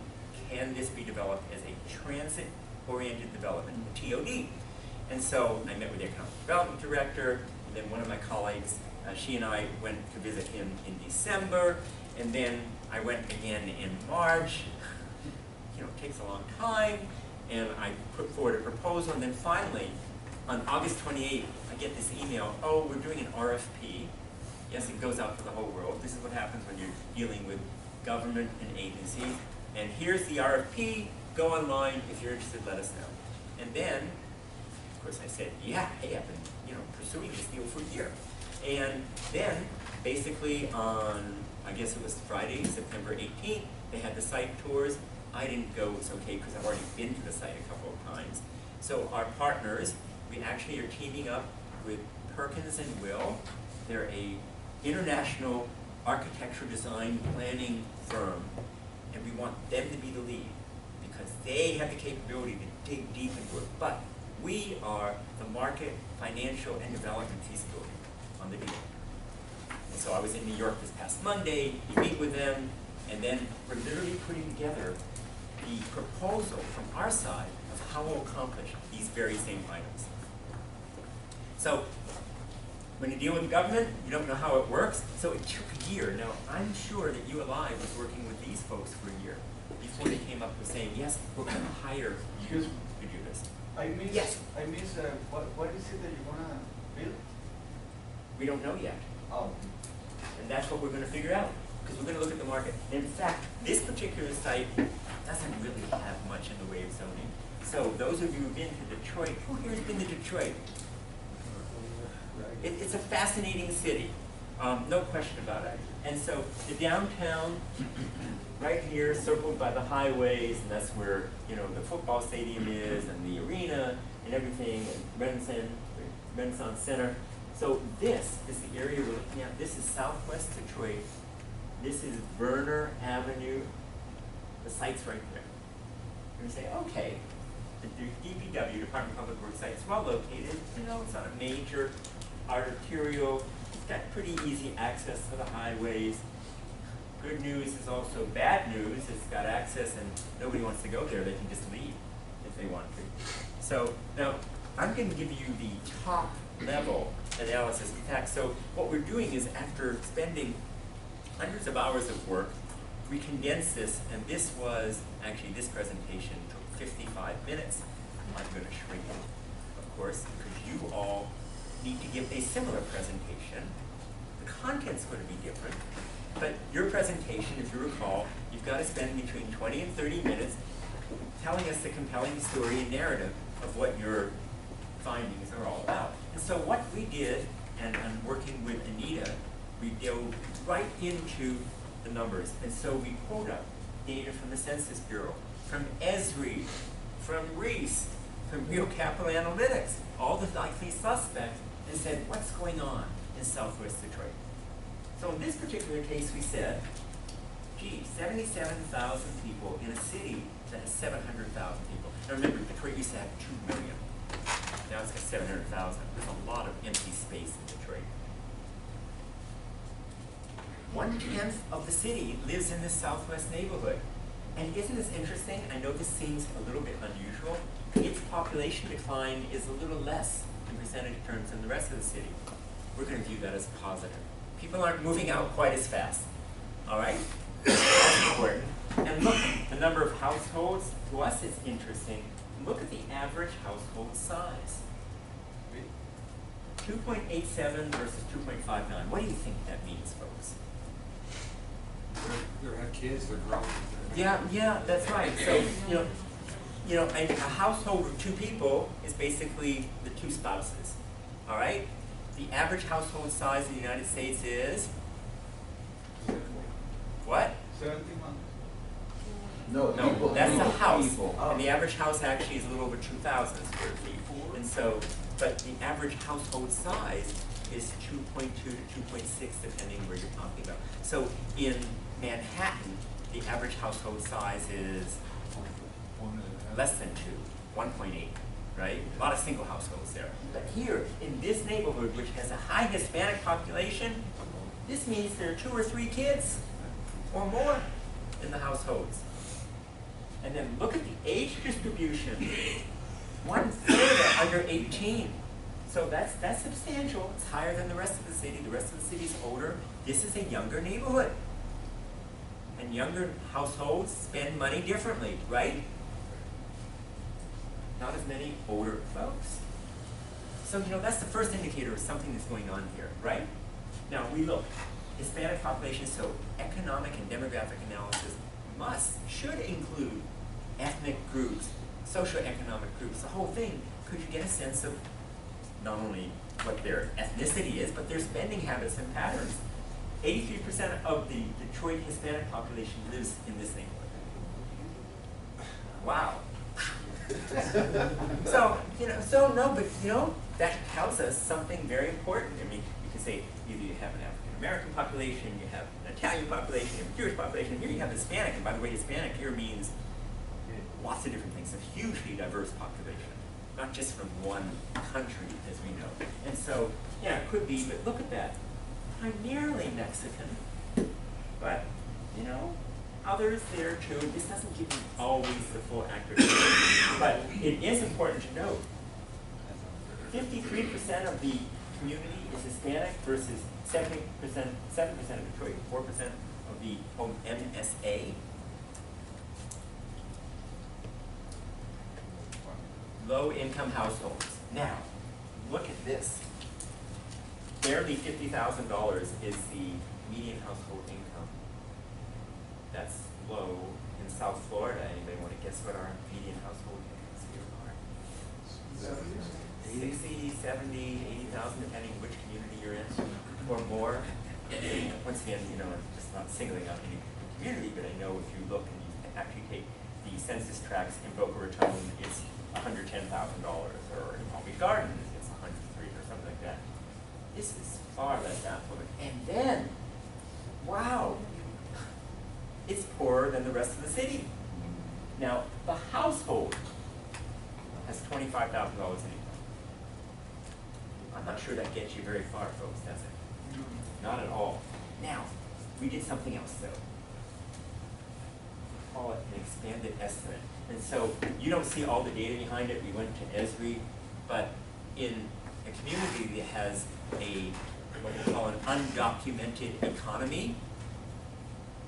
Can this be developed as a transit-oriented development, a TOD? And so I met with the Economic Development Director, and then one of my colleagues, she and I went to visit him in December, and then I went again in March. You know, it takes a long time, and I put forward a proposal, and then finally, on August 28th, I get this email, oh, we're doing an RFP. Yes, it goes out to the whole world. This is what happens when you're dealing with government and agencies. And here's the RFP. Go online. If you're interested, let us know. And then, of course, I said, yeah, hey, I've been, pursuing this deal for a year. And then, basically on, I guess it was Friday, September 18th, they had the site tours. I didn't go, it's okay, because I've already been to the site a couple of times. So our partners, we actually are teaming up with Perkins and Will. They're a international architecture design planning firm, and we want them to be the lead because they have the capability to dig deep into it. But we are the market, financial, and development feasibility on the deal. And so I was in New York this past Monday, you meet with them, and then we're literally putting together the proposal from our side of how we'll accomplish these very same items. So when you deal with the government, you don't know how it works, so it took a year. Now, I'm sure that ULI was working with these folks for a year before they came up with saying, yes, we're going to hire you to do this. I miss, yes. What is it that you want to build? We don't know yet. Oh. that's what we're gonna figure out, because we're gonna look at the market. And in fact, this particular site doesn't really have much in the way of zoning. So those of you who've been to Detroit, who here has been to Detroit? It's a fascinating city, no question about it. And so the downtown, right here, circled by the highways, and that's where, you know, the football stadium is, and the arena, and everything, and Renaissance Center. So this is the area we're looking at. This is Southwest Detroit. This is Verner Avenue. The site's right there. And we say, okay, the DPW, Department of Public Works site, is well located. You know, it's on a major arterial. It's got pretty easy access to the highways. Good news is also bad news. It's got access and nobody wants to go there. They can just leave if they want to. So now I'm going to give you the top level analysis. In fact, so what we're doing is after spending hundreds of hours of work, we condensed this, and this was, actually this presentation took 55 minutes. I'm going to shrink it, of course, because you all need to give a similar presentation. The content's going to be different, but your presentation, if you recall, you've got to spend between 20 and 30 minutes telling us the compelling story and narrative of what your findings are all about. And so what we did, and I'm working with Anita, we dove right into the numbers. And so we pulled up data from the Census Bureau, from ESRE, from REE, from Real Capital Analytics, all the likely suspects, and said, what's going on in Southwest Detroit? So in this particular case, we said, gee, 77,000 people in a city that has 700,000 people. Now remember, Detroit used to have 2 million. Now it's got 700,000. There's a lot of empty space in Detroit. 1/10 of the city lives in this Southwest neighborhood. And isn't this interesting? I know this seems a little bit unusual. Its population decline is a little less in percentage terms than the rest of the city. We're going to view that as positive. People aren't moving out quite as fast. All right? That's important. And look, the number of households, to us it's interesting. Look at the average household size. 2.87 versus 2.59. What do you think that means, folks? They have kids, they're grown. Yeah, that's right. So, a household of 2 people is basically the 2 spouses. All right? The average household size in the United States is what? 71. No, No, that's the house. People. And the average house actually is a little over 2,000 square feet. And so, but the average household size is 2.2 to 2.6, depending where you're talking about. So in Manhattan, the average household size is less than 2, 1.8, right? A lot of single households there. But here, in this neighborhood, which has a high Hispanic population, this means there are 2 or 3 kids or more in the households. And then look at the age distribution. 1/3 are under 18. So that's substantial. It's higher than the rest of the city. The rest of the city is older. This is a younger neighborhood. And younger households spend money differently, right? Not as many older folks. So, that's the first indicator of something that's going on here, right? Now, we look. Hispanic population, so economic and demographic analysis should include ethnic groups, socioeconomic groups, the whole thing, because you get a sense of not only what their ethnicity is, but their spending habits and patterns. 83% of the Detroit Hispanic population lives in this neighborhood. Wow. That tells us something very important. I mean, you can say either you have an African American population, you have an Italian population, you have a Jewish population. Here you have Hispanic, and by the way, Hispanic here means lots of different things. A hugely diverse population, not just from one country, as we know. And so, yeah, it could be, but look at that. Primarily Mexican, but, others there too. This doesn't give you always the full accurate picture, but it is important to note 53% of the community is Hispanic versus 7% of Detroit, 4% of the MSA. Low-income households. Now, look at this. Barely $50,000 is the median household income. That's low in South Florida. Anybody want to guess what our median household incomes here are? 60, 70, 80,000, depending which community you're in, or more. Once again, you know, I'm just not singling out any community, but I know if you look and you actually take the census tracts in Boca Raton, it's $110,000, or in Palm Beach Gardens, it's 103 or something like that. This is far less affluent. And then, wow, it's poorer than the rest of the city. Now, the household has $25,000 in income. I'm not sure that gets you very far, folks, does it? Not at all. Now, we did something else, though. Call it an expanded estimate. And so you don't see all the data behind it. We went to MSRED, but in a community that has a what we call an undocumented economy,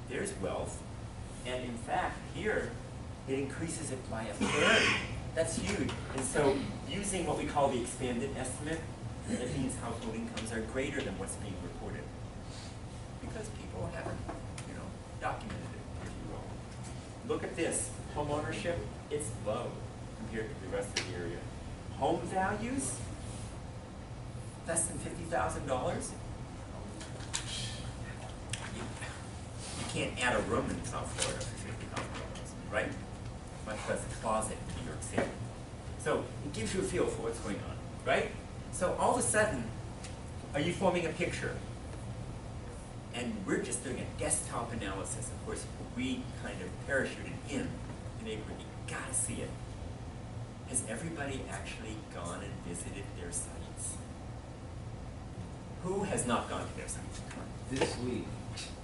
there's wealth. And in fact, here, it increases it by a third. That's huge. And so using what we call the expanded estimate, that means household incomes are greater than what's being reported. Because people haven't, you know, documented it, if you will. Look at this. Home ownership, it's low compared to the rest of the area. Home values, less than $50,000. You can't add a room in South Florida for $50,000, right? Much less a closet in New York City. So it gives you a feel for what's going on, right? So all of a sudden, are you forming a picture? And we're just doing a desktop analysis. Of course, we kind of parachuted in the neighborhood. You gotta see it. Has everybody actually gone and visited their sites? Who has not gone to their sites? This week.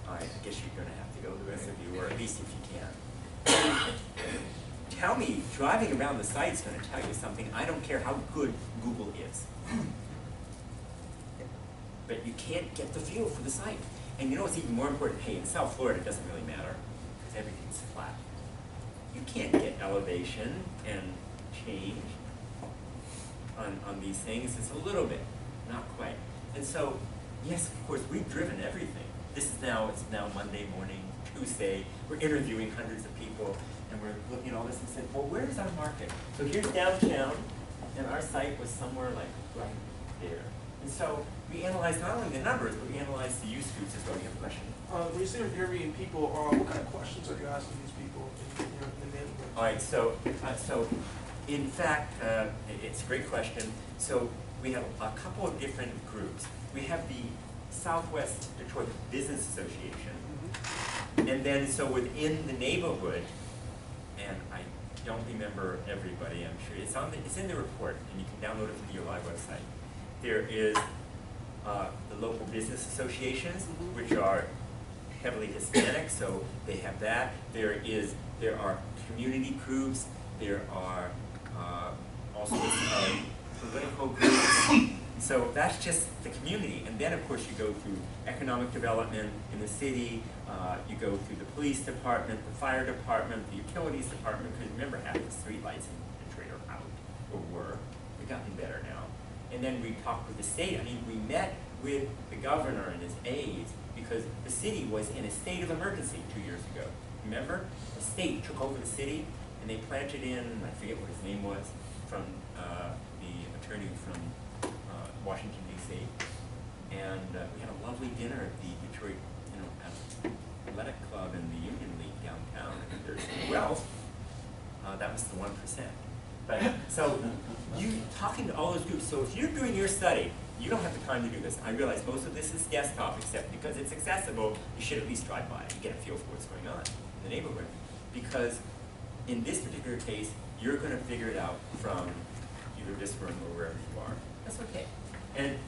All right, I guess you're gonna have to go, the rest of you, or at least if you can. Tell me, driving around the site's gonna tell you something. I don't care how good Google is. But you can't get the feel for the site. And you know what's even more important? Hey, in South Florida, it doesn't really matter, because everything's flat. You can't get elevation and change on these things. It's a little bit, not quite. And so, yes, of course, we've driven everything. It's now Monday morning, Tuesday. We're interviewing hundreds of people, and we're looking at all this and saying, well, where's our market? So here's downtown, and our site was somewhere like right there. And so we analyzed not only the numbers, but we analyzed the use groups as well. You have a question? When you say you're interviewing people, what kind of questions are you asking these people in the neighborhood? All right, so in fact, it's a great question. So we have a couple of different groups. We have the Southwest Detroit Business Association. And then, so within the neighborhood, and I don't remember everybody, I'm sure, it's in the report, and you can download it from your live website. There is the local business associations, which are heavily Hispanic, so they have that. There are community groups, there are also political groups. So that's just the community. And then, of course, you go through economic development in the city, you go through the police department, the fire department, the utilities department, because remember, half the street lights in Detroit are out, or were. They've gotten better now. And then we talked with the state. I mean, we met with the governor and his aides, because the city was in a state of emergency 2 years ago. Remember? The state took over the city, and they planted in, I forget what his name was, from the attorney from Washington, D.C. And we had a lovely dinner at the Detroit, Athletic Club and the Union League downtown. And there's wealth. That was the 1%. But so you talking to all those groups. So if you're doing your study, you don't have the time to do this. I realize most of this is desktop, except because it's accessible, you should at least drive by and get a feel for what's going on in the neighborhood. Because in this particular case, you're going to figure it out from either this room or wherever you are. That's okay. And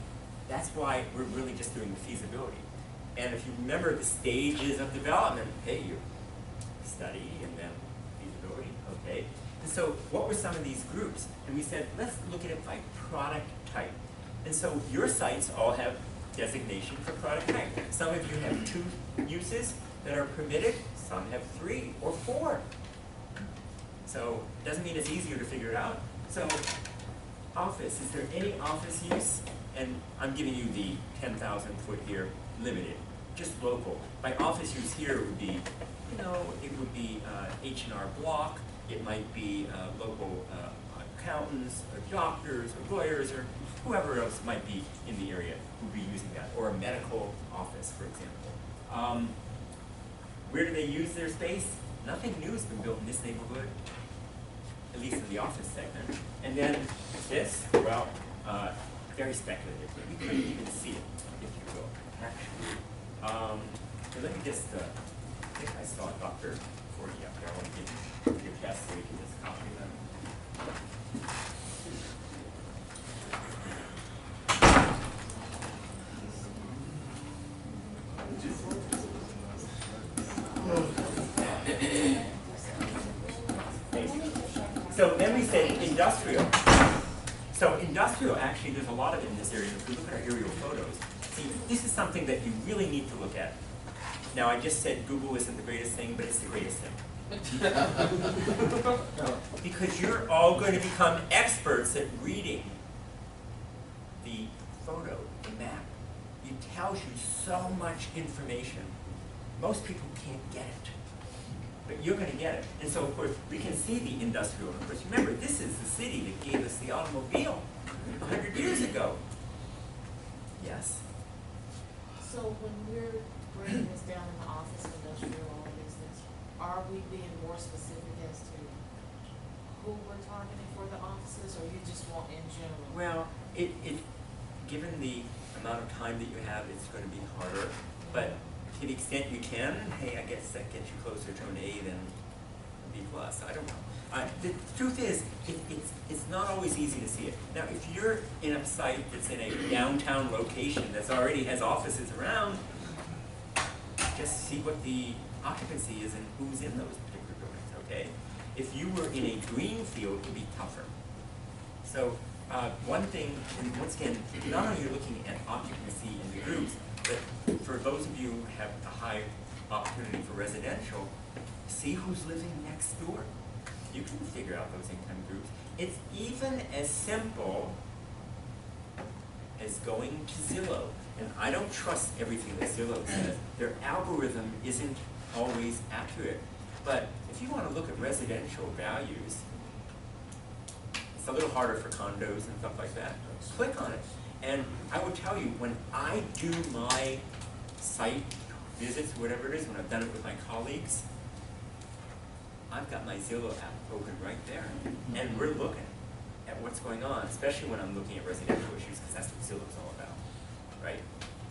that's why we're really just doing the feasibility. And if you remember the stages of development, hey, you study and then feasibility, okay. And so what were some of these groups? And we said, let's look at it by product type. And so your sites all have designation for product type. Some of you have 2 uses that are permitted, some have 3 or 4. So it doesn't mean it's easier to figure it out. So office, is there any office use? And I'm giving you the 10,000 foot here limited. just local. By office use here would be, you know, it would be H&R Block, it might be local accountants, or doctors, or lawyers, or whoever else might be in the area would be using that, or a medical office, for example. Where do they use their space? Nothing new has been built in this neighborhood, at least in the office segment. And then this, well, very speculative. You couldn't even see it, if you will, actually. So let me just, I think I saw Dr. Forty up there. I want to give you your test so you can just copy them. So then we say industrial. So industrial, actually, there's a lot of it in this area. If we look at our aerial photos, see, this is something that you really need to look at. Now, I just said Google isn't the greatest thing, but it's the greatest thing. Because you're all going to become experts at reading the photo, the map. It tells you so much information. Most people can't get it. But you're going to get it. And so, of course, we can see the industrial. Of course, remember, this is the city that gave us the automobile 100 years ago. Yes? So when we're breaking this down in the office, industrial, all of these things, are we being more specific as to who we're targeting for the offices, or you just want in general? Well, given the amount of time that you have, it's going to be harder. But to the extent you can, hey, I guess that gets you closer to an A than a B+. I don't know. The truth is, it's not always easy to see it. Now, if you're in a site that's in a downtown location that already has offices around, just see what the occupancy is and who's in those particular buildings, okay? If you were in a green field, it would be tougher. So one thing, and once again, not only are you looking at occupancy in the groups, but for those of you who have a high opportunity for residential, see who's living next door. You can figure out those income groups. It's even as simple as going to Zillow. And I don't trust everything that Zillow says. Their algorithm isn't always accurate. But if you want to look at residential values, it's a little harder for condos and stuff like that. Click on it. And I will tell you, when I do my site visits, whatever it is, when I've done it with my colleagues, I've got my Zillow app open right there. And we're looking at what's going on, especially when I'm looking at residential issues, because that's what Zillow's all about, right?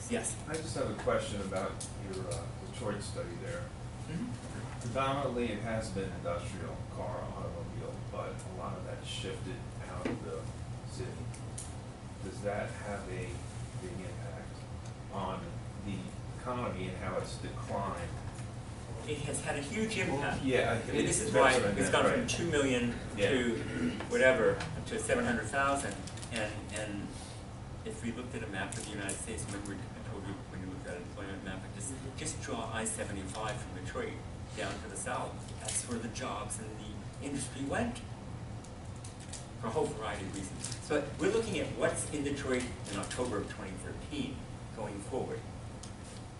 Yes? I just have a question about your Detroit study there. Mm-hmm. Predominantly, it has been industrial, car, automobile, but a lot of that shifted out of the city. Does that have a big impact on the economy and how it's declined? It has had a huge impact. Yeah, I mean, this is why it's gone from 2 million to whatever, to 700,000. And if we looked at a map of the United States, remember I told you when you looked at an employment map, just draw I-75 from Detroit down to the south. That's where the jobs and the industry went, for a whole variety of reasons. So we're looking at what's in Detroit in October of 2013 going forward.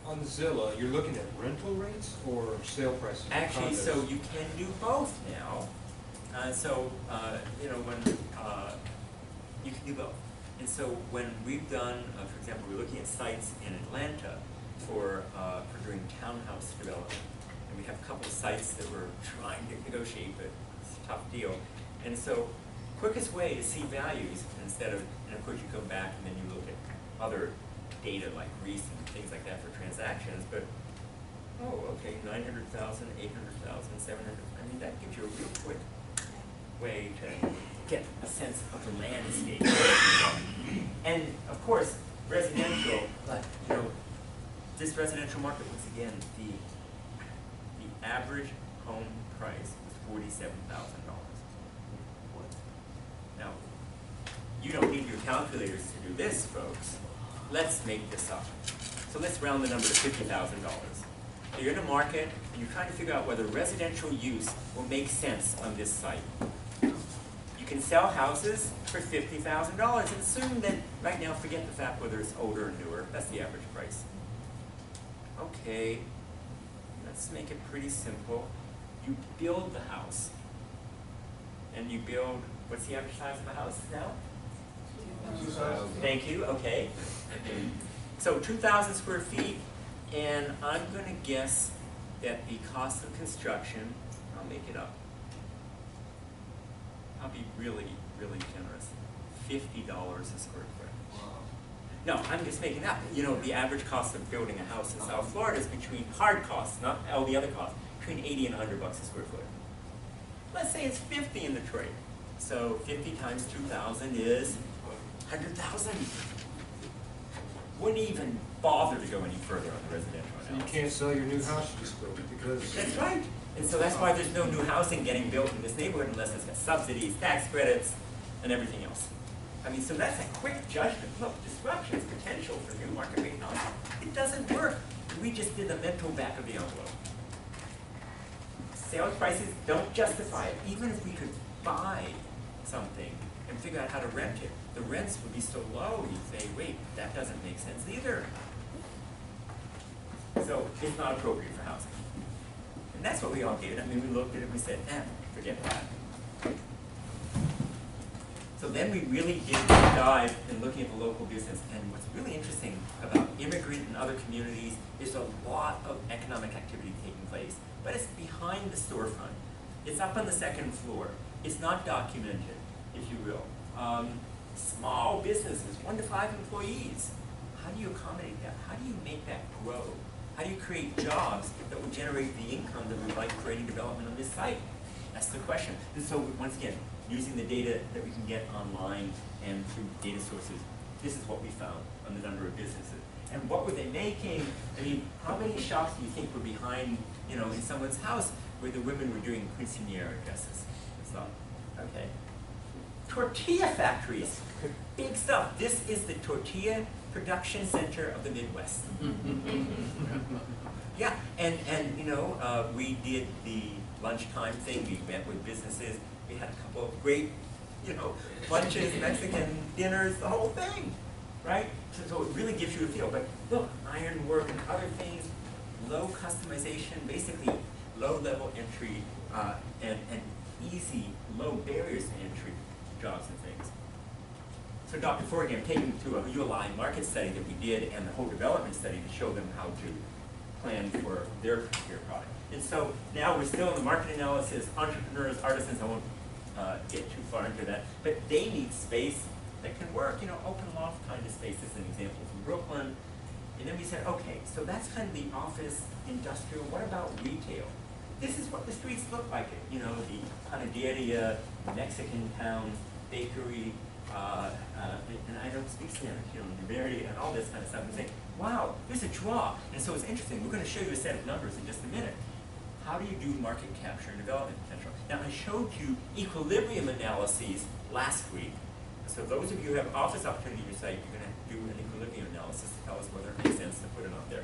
On Zillow, you're looking at rental rates or sale prices? of Actually, condos? so you can do both now. You know, when you can do both. And so when we've done, for example, we're looking at sites in Atlanta for doing townhouse development. And we have a couple of sites that we're trying to negotiate, but it's a tough deal. And so quickest way to see values instead of, and of course you go back and then you look at other data like REE and things like that for transactions, but, oh, okay, 900,000, 800,000, 700, I mean, that gives you a real quick way to get a sense of the landscape. And of course, residential, but, you know, this residential market, once again, the average home price was $47,000. Now, you don't need your calculators to do this, folks. Let's make this up. So let's round the number to $50,000. So you're in a market, and you're trying to figure out whether residential use will make sense on this site. You can sell houses for $50,000 and assume that right now, forget the fact whether it's older or newer. That's the average price. okay, let's make it pretty simple. You build the house. And you build, what's the average size of a house now? 2,000. Thank you, okay. So 2,000 square feet, and I'm gonna guess that the cost of construction, I'll make it up. I'll be really, really generous. $50 a square foot. No, I'm just making up. You know, the average cost of building a house in South Florida is between hard costs, not all the other costs, between 80 and 100 bucks a square foot. Let's say it's 50 in Detroit. So 50 times 2,000 is 100,000. Wouldn't even bother to go any further on the residential So you analysis. can't sell your new house you just built because. That's right. And so that's why there's no new housing getting built in this neighborhood unless it's got subsidies, tax credits, and everything else. I mean, so that's a quick judgment. Look, disruption is potential for new market rate housing. It doesn't work. We just did the mental back of the envelope. Sales prices don't justify it. Even if we could buy something and figure out how to rent it, the rents would be so low, you'd say, wait, that doesn't make sense either. So it's not appropriate for housing. And that's what we all did. I mean, we looked at it and we said, forget that. So then we really did dive in looking at the local business. And what's really interesting about immigrant and other communities is a lot of economic activity taking place. But it's behind the storefront. It's up on the second floor. It's not documented, if you will. Small businesses, 1 to 5 employees. How do you accommodate that? How do you make that grow? How do you create jobs that will generate the income that we like creating development on this site? That's the question. And so once again, using the data that we can get online and through data sources, this is what we found on the number of businesses. And what were they making? I mean, how many shops do you think were behind, you know, in someone's house where the women were doing quinceanera dresses? It's not, okay. Tortilla factories, big stuff. This is the tortilla production center of the Midwest. Yeah, and you know, we did the lunchtime thing. We met with businesses. We had a couple of great, you know, lunches, Mexican dinners, the whole thing, right? So it really gives you a feel. But look, ironwork and other things, low customization, basically low-level entry and easy, low barriers to entry jobs and things. So Dr. Forgan, I'm taking you to a ULI market study that we did and the whole development study to show them how to plan for their particular product. And so now we're still in the market analysis, entrepreneurs, artisans, I won't get too far into that, but they need space that can work, you know, open loft kind of space is an example from Brooklyn. And then we said, okay, so that's kind of the office, industrial, what about retail? This is what the streets look like, you know, the panaderia, Mexican town, bakery, and I don't speak Spanish, you know, Liberia and all this kind of stuff, and saying, wow, there's a draw. And so it's interesting, we're going to show you a set of numbers in just a minute. How do you do market capture and development potential? Now, I showed you equilibrium analyses last week. So those of you who have office opportunity on your site, you're going to do an equilibrium analysis to tell us whether it makes sense to put it up there.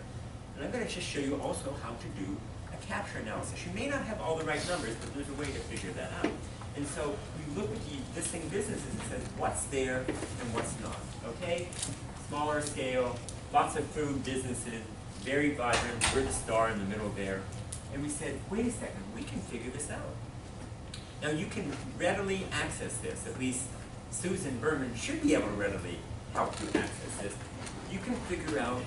And I'm going to just show you also how to do a capture analysis. You may not have all the right numbers, but there's a way to figure that out. And so we look at the existing businesses and says what's there and what's not, okay? Smaller scale, lots of food businesses, very vibrant, we're the star in the middle there. And we said, wait a second, we can figure this out. Now you can readily access this, at least Susan Berman should be able to readily help you access this. You can figure out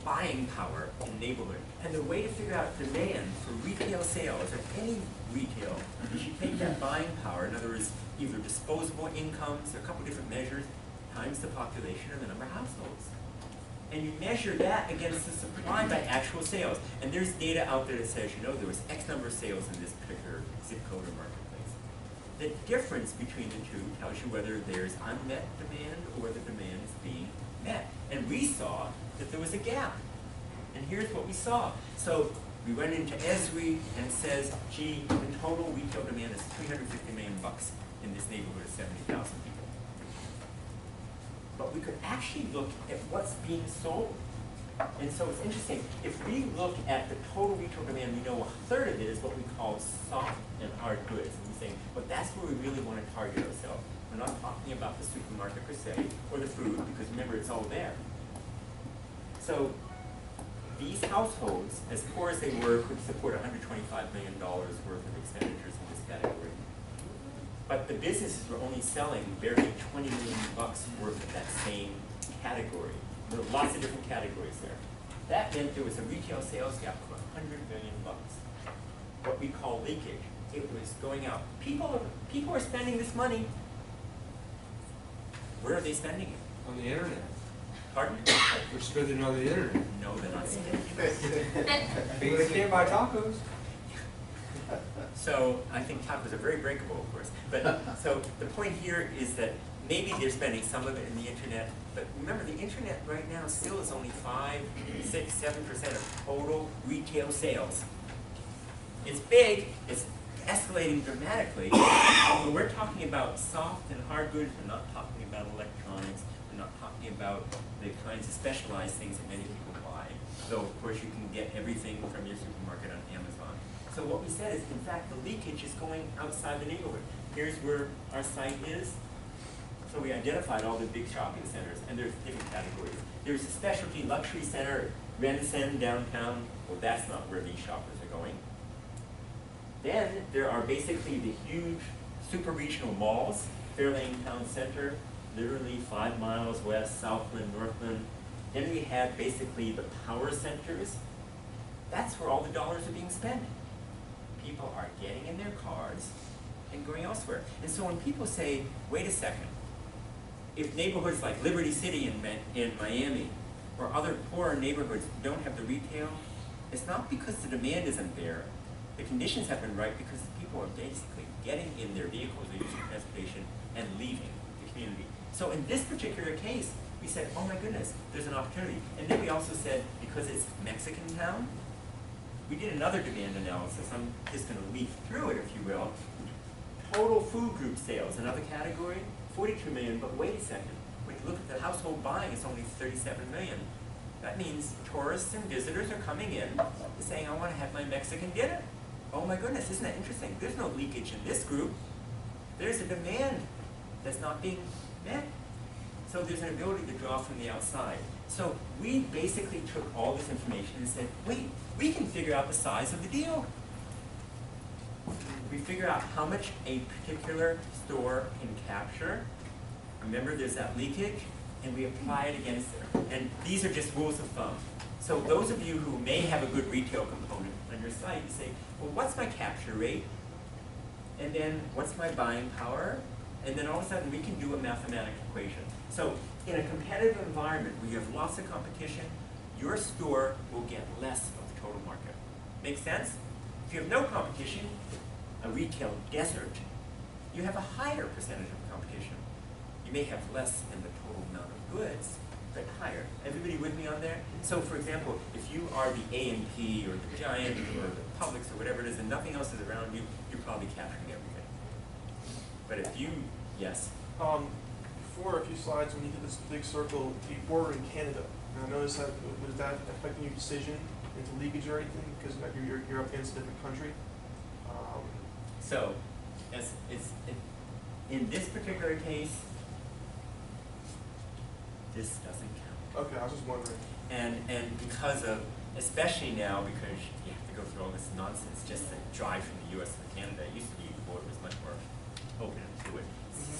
buying power in neighborhood. And the way to figure out demand for retail sales or any retail is you take that buying power, in other words, either disposable incomes, or a couple different measures, times the population or the number of households. And you measure that against the supply by actual sales. And there's data out there that says, you know, there was X number of sales in this particular zip code or marketplace. The difference between the two tells you whether there's unmet demand or the demand is being met. And we saw that there was a gap. And here's what we saw. So we went into ESRE and it says, gee, the total retail demand is $350 million in this neighborhood of 70,000 people. But we could actually look at what's being sold. And so it's interesting, if we look at the total retail demand, we know a third of it is what we call soft and hard goods. And we're saying, but that's where we really want to target ourselves. We're not talking about the supermarket per se, or the food, because remember, it's all there. So these households, as poor as they were, could support $125 million worth of expenditures in this category. But the businesses were only selling barely $20 million worth of that same category. There were lots of different categories there. That meant there was a retail sales gap of $100 million. What we call leakage. It was going out. People are spending this money. Where are they spending it? On the internet. Pardon? We're spending it on the internet. No, they're not spending it. They can't buy tacos. So I think tacos are very breakable, of course. But so the point here is that maybe they're spending some of it in the internet, but remember the internet right now still is only 5, 6, 7% of total retail sales. It's big, it's escalating dramatically. When we're talking about soft and hard goods, we're not talking about electronics, we're not talking about the kinds of specialized things that many people buy. Though of course you can get everything from your supermarket on Amazon. So what we said is, in fact, the leakage is going outside the neighborhood. Here's where our site is. So we identified all the big shopping centers, and there's different categories. There's a specialty luxury center, Rensen downtown. Well, that's not where these shoppers are going. Then there are basically the huge super regional malls, Fairlane Town Center, literally 5 miles west, Southland, Northland. Then we have basically the power centers. That's where all the dollars are being spent. People are getting in their cars and going elsewhere. And so when people say, wait a second, if neighborhoods like Liberty City in Miami or other poorer neighborhoods don't have the retail, it's not because the demand isn't there. The conditions have been right because people are basically getting in their vehicles or using transportation and leaving the community. So in this particular case, we said, oh my goodness, there's an opportunity. And then we also said, because it's Mexican town, we did another demand analysis. I'm just going to leaf through it, if you will. Total food group sales, another category, 42 million, but wait a second. When you look at the household buying, it's only 37 million. That means tourists and visitors are coming in and saying, I want to have my Mexican dinner. Oh my goodness, isn't that interesting? There's no leakage in this group. There's a demand that's not being met. So there's an ability to draw from the outside. So we basically took all this information and said, wait, we can figure out the size of the deal. We figure out how much a particular store can capture. Remember, there's that leakage, and we apply it against it. And these are just rules of thumb. So those of you who may have a good retail component on your site, you say, well, what's my capture rate? And then what's my buying power? And then all of a sudden we can do a mathematical equation. So in a competitive environment where you have lots of competition, your store will get less of the total market. Make sense? If you have no competition, a retail desert, you have a higher percentage of competition. You may have less in the total amount of goods, but higher. Everybody with me on there? So for example, if you are the A&P or the Giant or the Publix or whatever it is and nothing else is around you, you're probably capturing everything. But if you, yes? Before a few slides, when you did this big circle, the border in Canada, and I noticed that, was that affecting your decision into leakage or anything? Because you're up against a different country? So, in this particular case, this doesn't count. Okay, I was just wondering. And because of, especially now, because you have to go through all this nonsense just to drive from the U.S. to Canada. It used to be the border was much more open to it.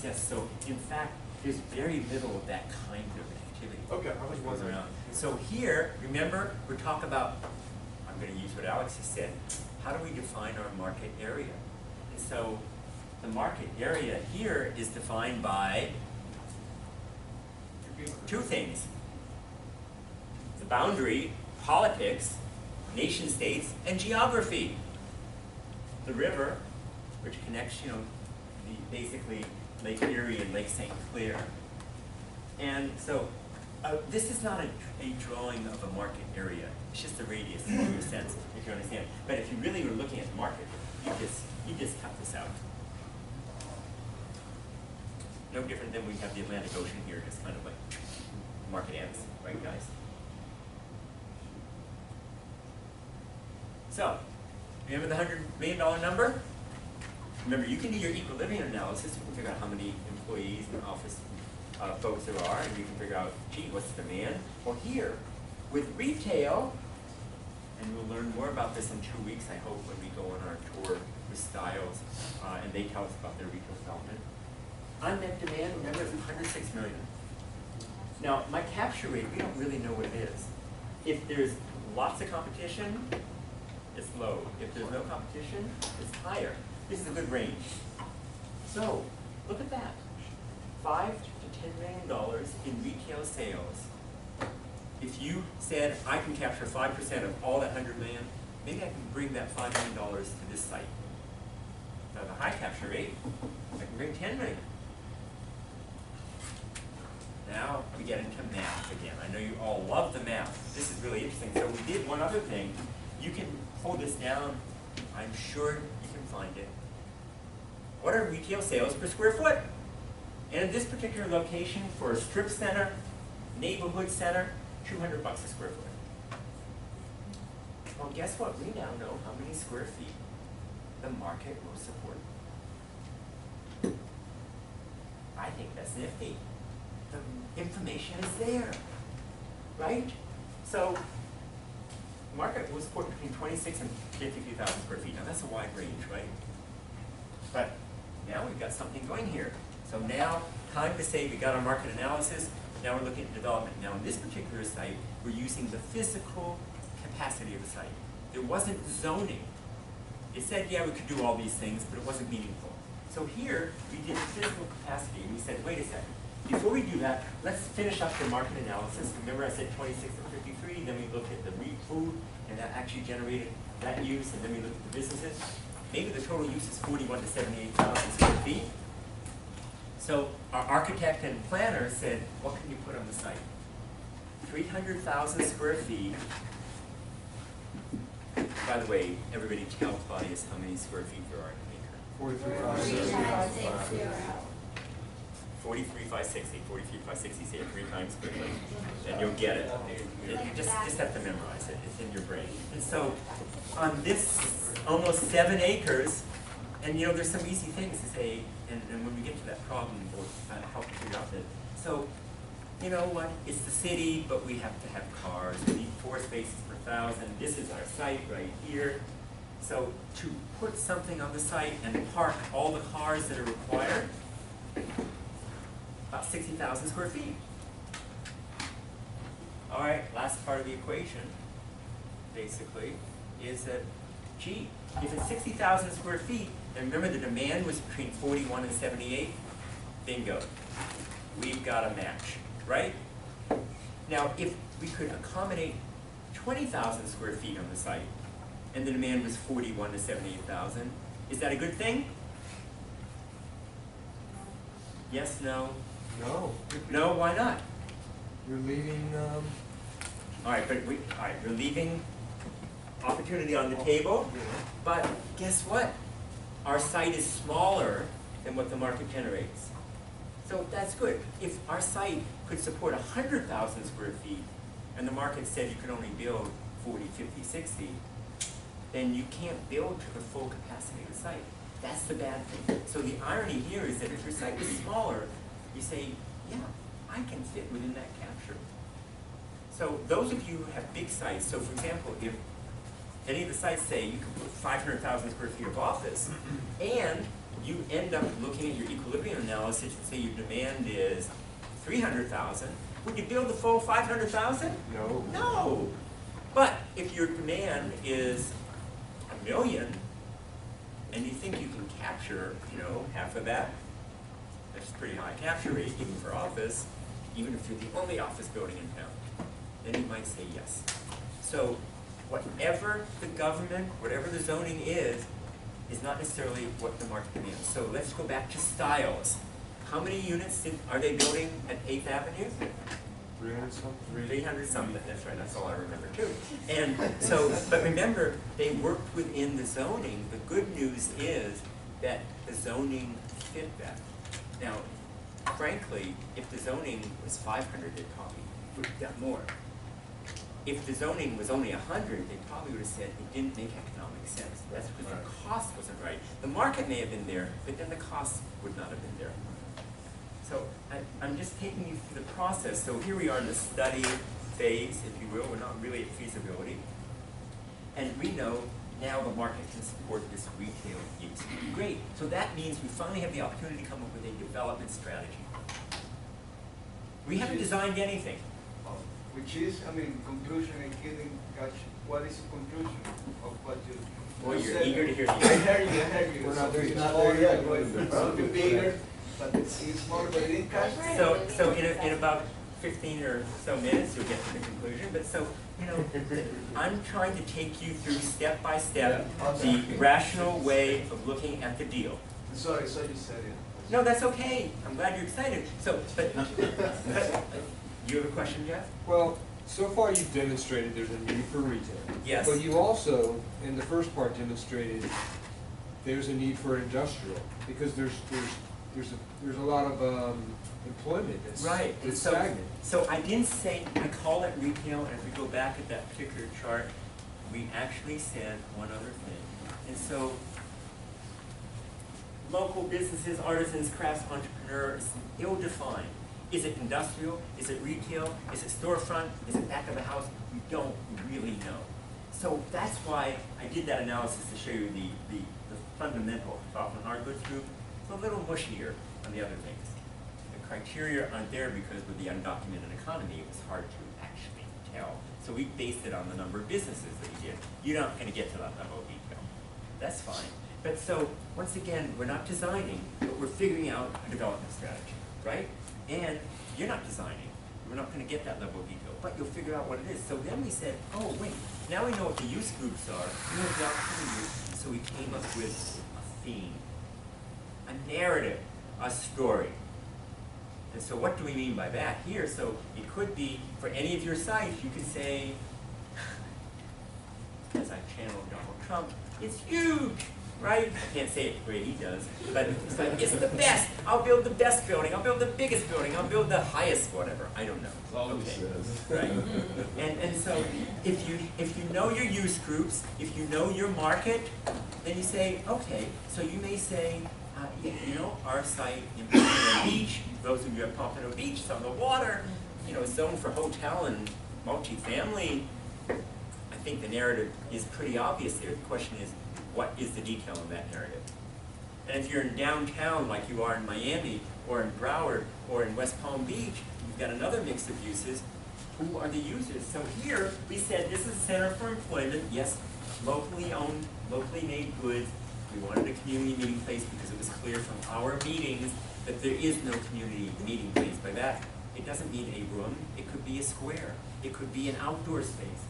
Yes, so in fact, there's very little of that kind of activity. Okay, I was that goes wondering. around. So here, remember, we're talking about, I'm going to use what Alex has said, how do we define our market area? And so the market area here is defined by two things. The boundary, politics, nation states, and geography. The river, which connects, basically Lake Erie and Lake St. Clair. And so this is not a drawing of a market area. It's just a radius in your sense, if you understand. But if you really were looking at the market, you just cut this out. No different than we have the Atlantic Ocean here, just kind of like market ends, right guys? So, remember the $100 million number? Remember, you can do your equilibrium analysis. You can figure out how many employees and office folks there are, and you can figure out, gee, what's the demand? Well, here, with retail, and we'll learn more about this in 2 weeks, I hope, when we go on our tour with Styles, and they tell us about their retail development. Unmet demand, remember, is 106 million. Now, my capture rate, we don't really know what it is. If there's lots of competition, it's low. If there's no competition, it's higher. This is a good range. So, look at that. $5 to $10 million in retail sales. If you said, I can capture 5% of all that 100 million, maybe I can bring that $5 million to this site. Now, the high capture rate, I can bring 10 million. Now we get into math again. I know you all love the math. This is really interesting. So we did one other thing. You can hold this down. I'm sure you can find it. What are retail sales per square foot? And in this particular location, for a strip center, neighborhood center, $200 a square foot. Well, guess what? We now know how many square feet the market will support. I think that's nifty. The information is there, right? So, market will support between 26 and 53,000 square feet. Now that's a wide range, right? But now we've got something going here. So now, time to say we got our market analysis. Now we're looking at development. Now in this particular site, we're using the physical capacity of the site. There wasn't zoning. It said, yeah, we could do all these things, but it wasn't meaningful. So here, we did the physical capacity, and we said, wait a second. Before we do that, let's finish up the market analysis. Remember I said 26 and 53, then we looked at the REE food, and that actually generated that use, and then we looked at the businesses. Maybe the total use is 41 to 78,000 square feet. So our architect and planner said, what can you put on the site? 300,000 square feet. By the way, everybody tell Claudius how many square feet there are in an acre. 43,560, 43,560, say it 3 times quickly, and you'll get it. You just have to memorize it, it's in your brain. And so, on this almost 7 acres, and you know, there's some easy things to say, and when we get to that problem, we'll help you figure out that. So, you know what, it's the city, but we have to have cars. We need 4 spaces per 1,000. This is our site right here. So, to put something on the site and park all the cars that are required, about 60,000 square feet. All right, last part of the equation, basically, is that, gee, if it's 60,000 square feet, and remember the demand was between 41 and 78, bingo, we've got a match, right? Now, if we could accommodate 20,000 square feet on the site, and the demand was 41 to 78,000, is that a good thing? Yes, no? No. No, why not? You're leaving, All right, you're leaving opportunity on the table, but guess what? Our site is smaller than what the market generates. So that's good. If our site could support 100,000 square feet, and the market said you could only build 40, 50, 60, then you can't build to the full capacity of the site. That's the bad thing. So the irony here is that if your site is smaller, you say, yeah, I can fit within that capture. So those of you who have big sites, so for example, if any of the sites say you can put 500,000 square feet of office, and you end up looking at your equilibrium analysis and say your demand is 300,000, would you build the full 500,000? No. No. But if your demand is 1 million, and you think you can capture, you know, half of that, that's a pretty high capture rate, even for office, even if you're the only office building in town, then you might say yes. So whatever the government, whatever the zoning is not necessarily what the market demands. So let's go back to Styles. How many units are they building at 8th Avenue? 300 something. 300 something, that's right, that's all I remember too. And so, but remember, they worked within the zoning. The good news is that the zoning fit that. Now, frankly, if the zoning was 500, they probably would have done more. If the zoning was only 100, they probably would have said it didn't make economic sense. That's because the cost wasn't right. The market may have been there, but then the cost would not have been there. So I'm just taking you through the process. So here we are in the study phase, if you will. We're not really at feasibility. And we know now the market can support this retail use. Great, so that means we finally have the opportunity to come up with a development strategy. We haven't designed anything. Which is, I mean, conclusion, I couldn't catch, what is the conclusion of what you? Well, you you're said? eager to hear I the answer. heard you, I heard you. We're not there Something yet. smaller, Yeah, but something bigger, but it's smaller, but it didn't catch. So in about 15 or so minutes, you'll get to the conclusion. But so, you know, I'm trying to take you through step by step the rational way of looking at the deal. Sorry, so you said it. No, that's okay. I'm glad you're excited. So, but you have a question, Jeff? Well, so far you've demonstrated there's a need for retail. Yes. But you also, in the first part, demonstrated there's a need for industrial, because there's a lot of employment that's Right. that's So, stagnant. so I didn't say, I call it retail, and if we go back at that particular chart, we actually said one other thing. And so, local businesses, artisans, crafts, entrepreneurs, ill-defined. Is it industrial? Is it retail? Is it storefront? Is it back of the house? We don't really know. So that's why I did that analysis to show you the fundamental soft and hard goods group. It's a little mushier on the other things. The criteria aren't there because with the undocumented economy, it was hard to actually tell. So we based it on the number of businesses that we did. You're not going to get to that level of detail. That's fine. But so, once again, we're not designing, but we're figuring out a development strategy, right? And you're not designing. We're not going to get that level of detail, but you'll figure out what it is. So then we said, oh, wait, now we know what the use groups are. We know the opportunities. So we came up with a theme, a narrative, a story. And so what do we mean by that here? So it could be, for any of your sites, you could say, as I channel Donald Trump, it's huge. Right? I can't say it the way he does, but it's like, it's the best. I'll build the best building. I'll build the biggest building. I'll build the highest whatever. I don't know. That's all he says. Right. And so if you know your use groups, if you know your market, then you say, okay, so you may say, you know, our site in Pompano Beach, those of you at Pompano Beach, it's on the water, you know, zoned for hotel and multifamily. I think the narrative is pretty obvious there. The question is, what is the detail in that narrative? And if you're in downtown like you are in Miami or in Broward or in West Palm Beach, you've got another mix of uses. Who are the users? So here we said this is a center for employment. Yes, locally owned, locally made goods. We wanted a community meeting place because it was clear from our meetings that there is no community meeting place. By that, it doesn't mean a room. It could be a square. It could be an outdoor space.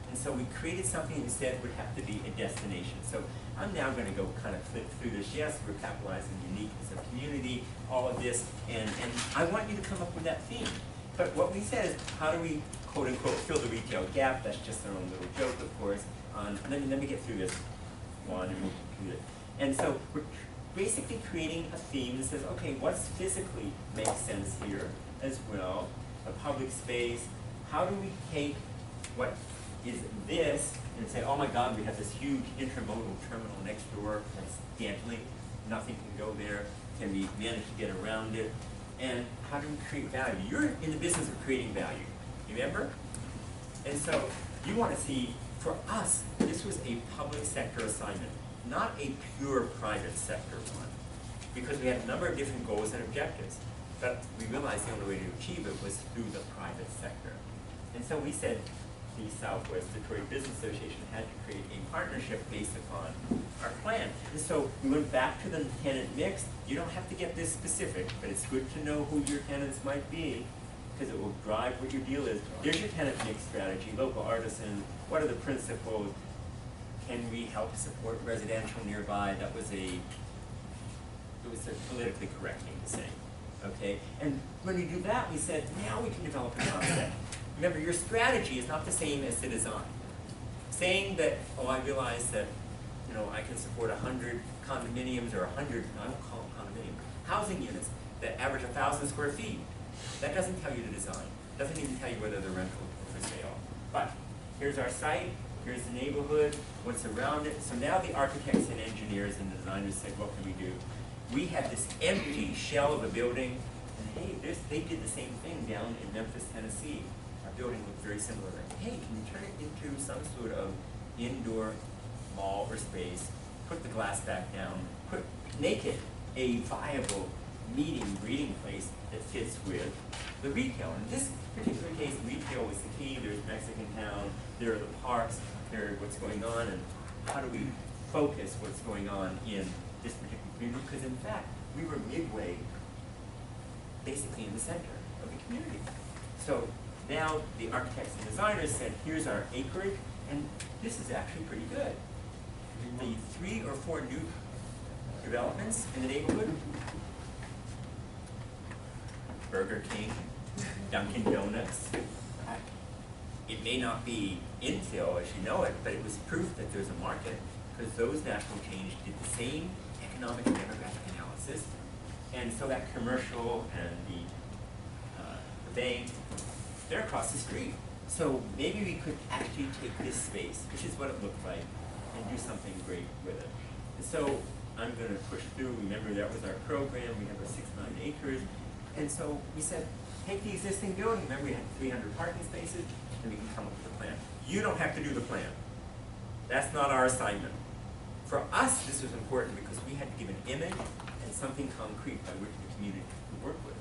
And so we created something that instead would have to be a destination. So I'm now going to go kind of flip through this. Yes, we're capitalizing uniqueness of community, all of this, and I want you to come up with that theme. But what we said is, how do we, quote unquote, fill the retail gap? That's just our own little joke, of course. Let me get through this one and we'll conclude it. And so we're basically creating a theme that says, okay, what's physically makes sense here as well? A public space. How do we take what is this and say, oh my God, we have this huge intermodal terminal next door, that's scantily, nothing can go there, can we manage to get around it? And how do we create value? You're in the business of creating value, remember? And so you want to see, for us, this was a public sector assignment, not a pure private sector one, because we had a number of different goals and objectives. But we realized the only way to achieve it was through the private sector. And so we said, the Southwest Detroit Business Association had to create a partnership based upon our plan. And so we went back to the tenant mix. You don't have to get this specific, but it's good to know who your tenants might be, because it will drive what your deal is. There's your tenant mix strategy, local artisans, what are the principles? Can we help support residential nearby? It was a politically correct thing to say, okay? And when we do that, we said, now we can develop a concept. Remember, your strategy is not the same as the design. Saying that, oh, I realize that, you know, I can support 100 condominiums or 100, I won't call them condominiums, housing units that average 1,000 square feet. That doesn't tell you the design. Doesn't even tell you whether they're rental or for sale. But here's our site, here's the neighborhood, what's around it. So now the architects and engineers and the designers said, what can we do? We had this empty shell of a building, and hey, they did the same thing down in Memphis, Tennessee. Building looked very similar. Like, hey, can you turn it into some sort of indoor mall or space, put the glass back down, make it a viable meeting, greeting place that fits with the retail. In this particular case, retail was the key. There's Mexican Town, there are the parks, there are what's going on, and how do we focus what's going on in this particular community? Because in fact, we were midway, basically in the center of the community. So now the architects and designers said, here's our acreage, and this is actually pretty good. The 3 or 4 new developments in the neighborhood, Burger King, Dunkin' Donuts. It may not be infill as you know it, but it was proof that there's a market, because those national chains did the same economic and demographic analysis. And so that commercial and the bank, they're across the street. So maybe we could actually take this space, which is what it looked like, and do something great with it. And so I'm going to push through. Remember, that was our program. We have our 6-9 acres. And so we said, take the existing building. Remember, we had 300 parking spaces, and we can come up with a plan. You don't have to do the plan. That's not our assignment. For us, this was important because we had to give an image and something concrete by which the community could work with.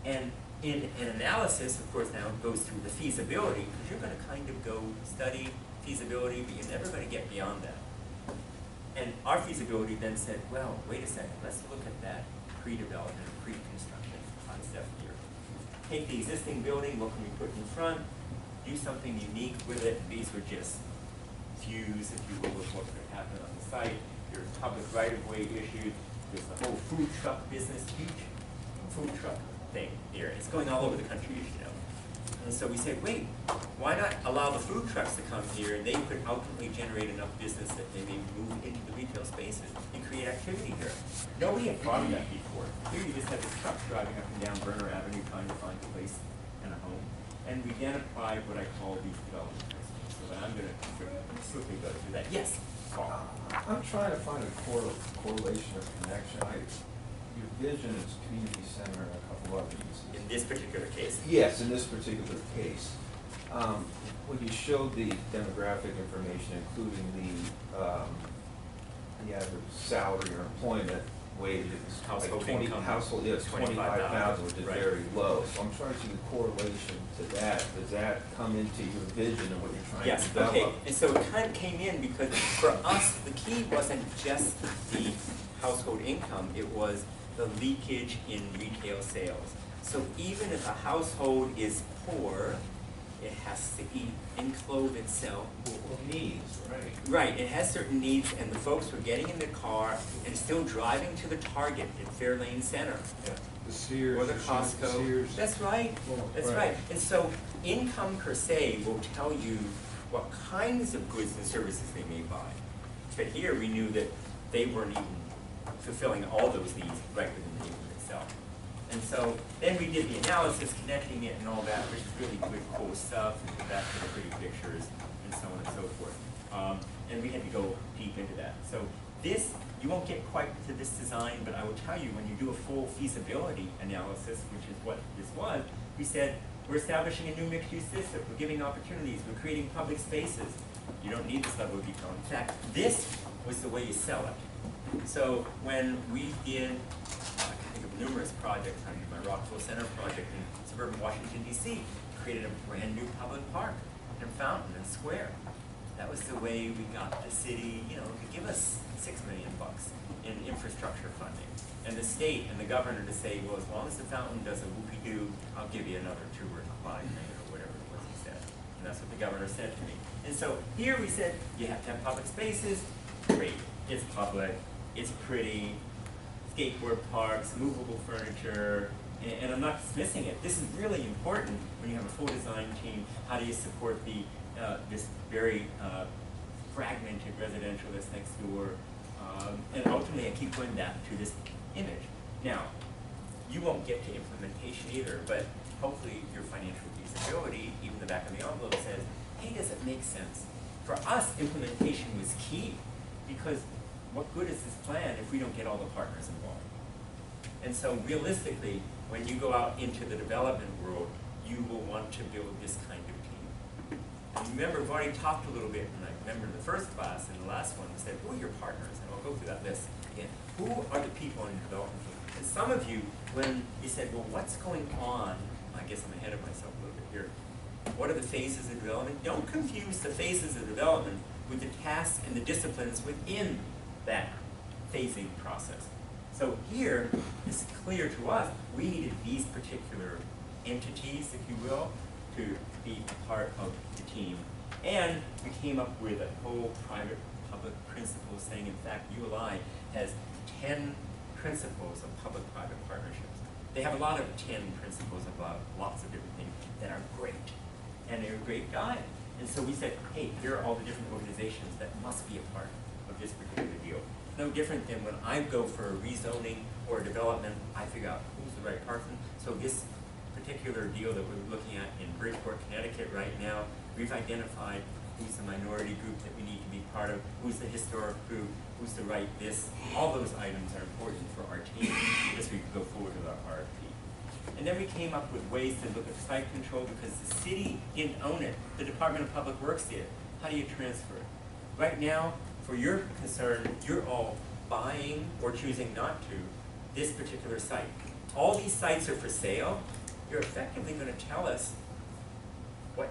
And in an analysis, of course, now it goes through the feasibility, because you're going to kind of go study feasibility, but you're never going to get beyond that. And our feasibility then said, well, wait a second, let's look at that pre-development, pre-construction concept here. Take the existing building, what can we put in front, do something unique with it. These were just views, if you will, of what could happen on the site. There's public right-of-way issues. There's the whole food truck business, huge food truck thing here. It's going all over the country, as you know. And so we said, wait, why not allow the food trucks to come here, and they could ultimately generate enough business that they may move into the retail spaces and create activity here. Nobody had thought of that before. Here you just had this truck driving up and down Burner Avenue trying to find a place and a home. And we then applied what I call these development principles. So I'm going to quickly go through that. Yes, Paul. I'm trying to find a correlation or connection. Your vision is community center and a couple other uses. In this particular case? Yes, in this particular case. When you showed the demographic information, including the average salary or employment wage, it was household like 20, income. household, yeah, 25,000, which is right. very low. So I'm trying to see the correlation to that. Does that come into your vision and what you're trying to develop? Yes, okay. And so it kind of came in because for us, the key wasn't just the household income, it was the leakage in retail sales. So even if a household is poor, it has to eat and clothe itself. Well, needs, right? Right, it has certain needs, and the folks were getting in the car and still driving to the Target at Fairlane Center. Yeah. The Sears. Or the Costco. Sears. That's right, that's right. And so income per se will tell you what kinds of goods and services they may buy. But here we knew that they weren't even fulfilling all those needs right within the neighborhood itself. And so then we did the analysis, connecting it and all that, which is really good, cool stuff, and back to the pretty pictures and so on and so forth. And we had to go deep into that. So this, you won't get quite to this design, but I will tell you, when you do a full feasibility analysis, which is what this was, we said, we're establishing a new mixed-use system, we're giving opportunities, we're creating public spaces. You don't need this level of detail. In fact, this was the way you sell it. So when we did, I think of numerous projects, I mean, my Rockville Center project in suburban Washington, D.C., created a brand new public park and fountain and square. That was the way we got the city, to give us $6 million in infrastructure funding. And the state and the governor to say, well, as long as the fountain does a whoopie-doo, I'll give you another $2 or $5 million or whatever it was he said. And that's what the governor said to me. And so here we said, you have to have public spaces. Great, it's public, it's pretty, skateboard parks, movable furniture, and I'm not dismissing it. This is really important when you have a full design team. How do you support the this very fragmented residential that's next door? And ultimately, I keep going back to this image. Now, you won't get to implementation either, but hopefully your financial feasibility, even the back of the envelope says, hey, does it make sense? For us, implementation was key, because what good is this plan if we don't get all the partners involved? And so realistically, when you go out into the development world, you will want to build this kind of team. And remember, we've already talked a little bit, and I remember in the first class and the last one, we said, who are your partners? And I'll go through that list again. Who are the people in the development team? And some of you, when you said, well, what's going on? I guess I'm ahead of myself a little bit here. What are the phases of development? Don't confuse the phases of development with the tasks and the disciplines within that phasing process. So here, it's clear to us, we needed these particular entities, if you will, to be a part of the team. And we came up with a whole private-public principle saying, in fact, ULI has 10 principles of public-private partnerships. They have a lot of 10 principles about lots of different things that are great. And they're a great guide. And so we said, hey, here are all the different organizations that must be a part of this particular deal. No different than when I go for a rezoning or a development, I figure out who's the right person. So this particular deal that we're looking at in Bridgeport, Connecticut right now, we've identified who's the minority group that we need to be part of, who's the historic group, who's to write this. All those items are important for our team as we go forward with our RFP. And then we came up with ways to look at site control because the city didn't own it. The Department of Public Works did. How do you transfer it? Right now, for your concern, you're all buying or choosing not to this particular site. All these sites are for sale. You're effectively going to tell us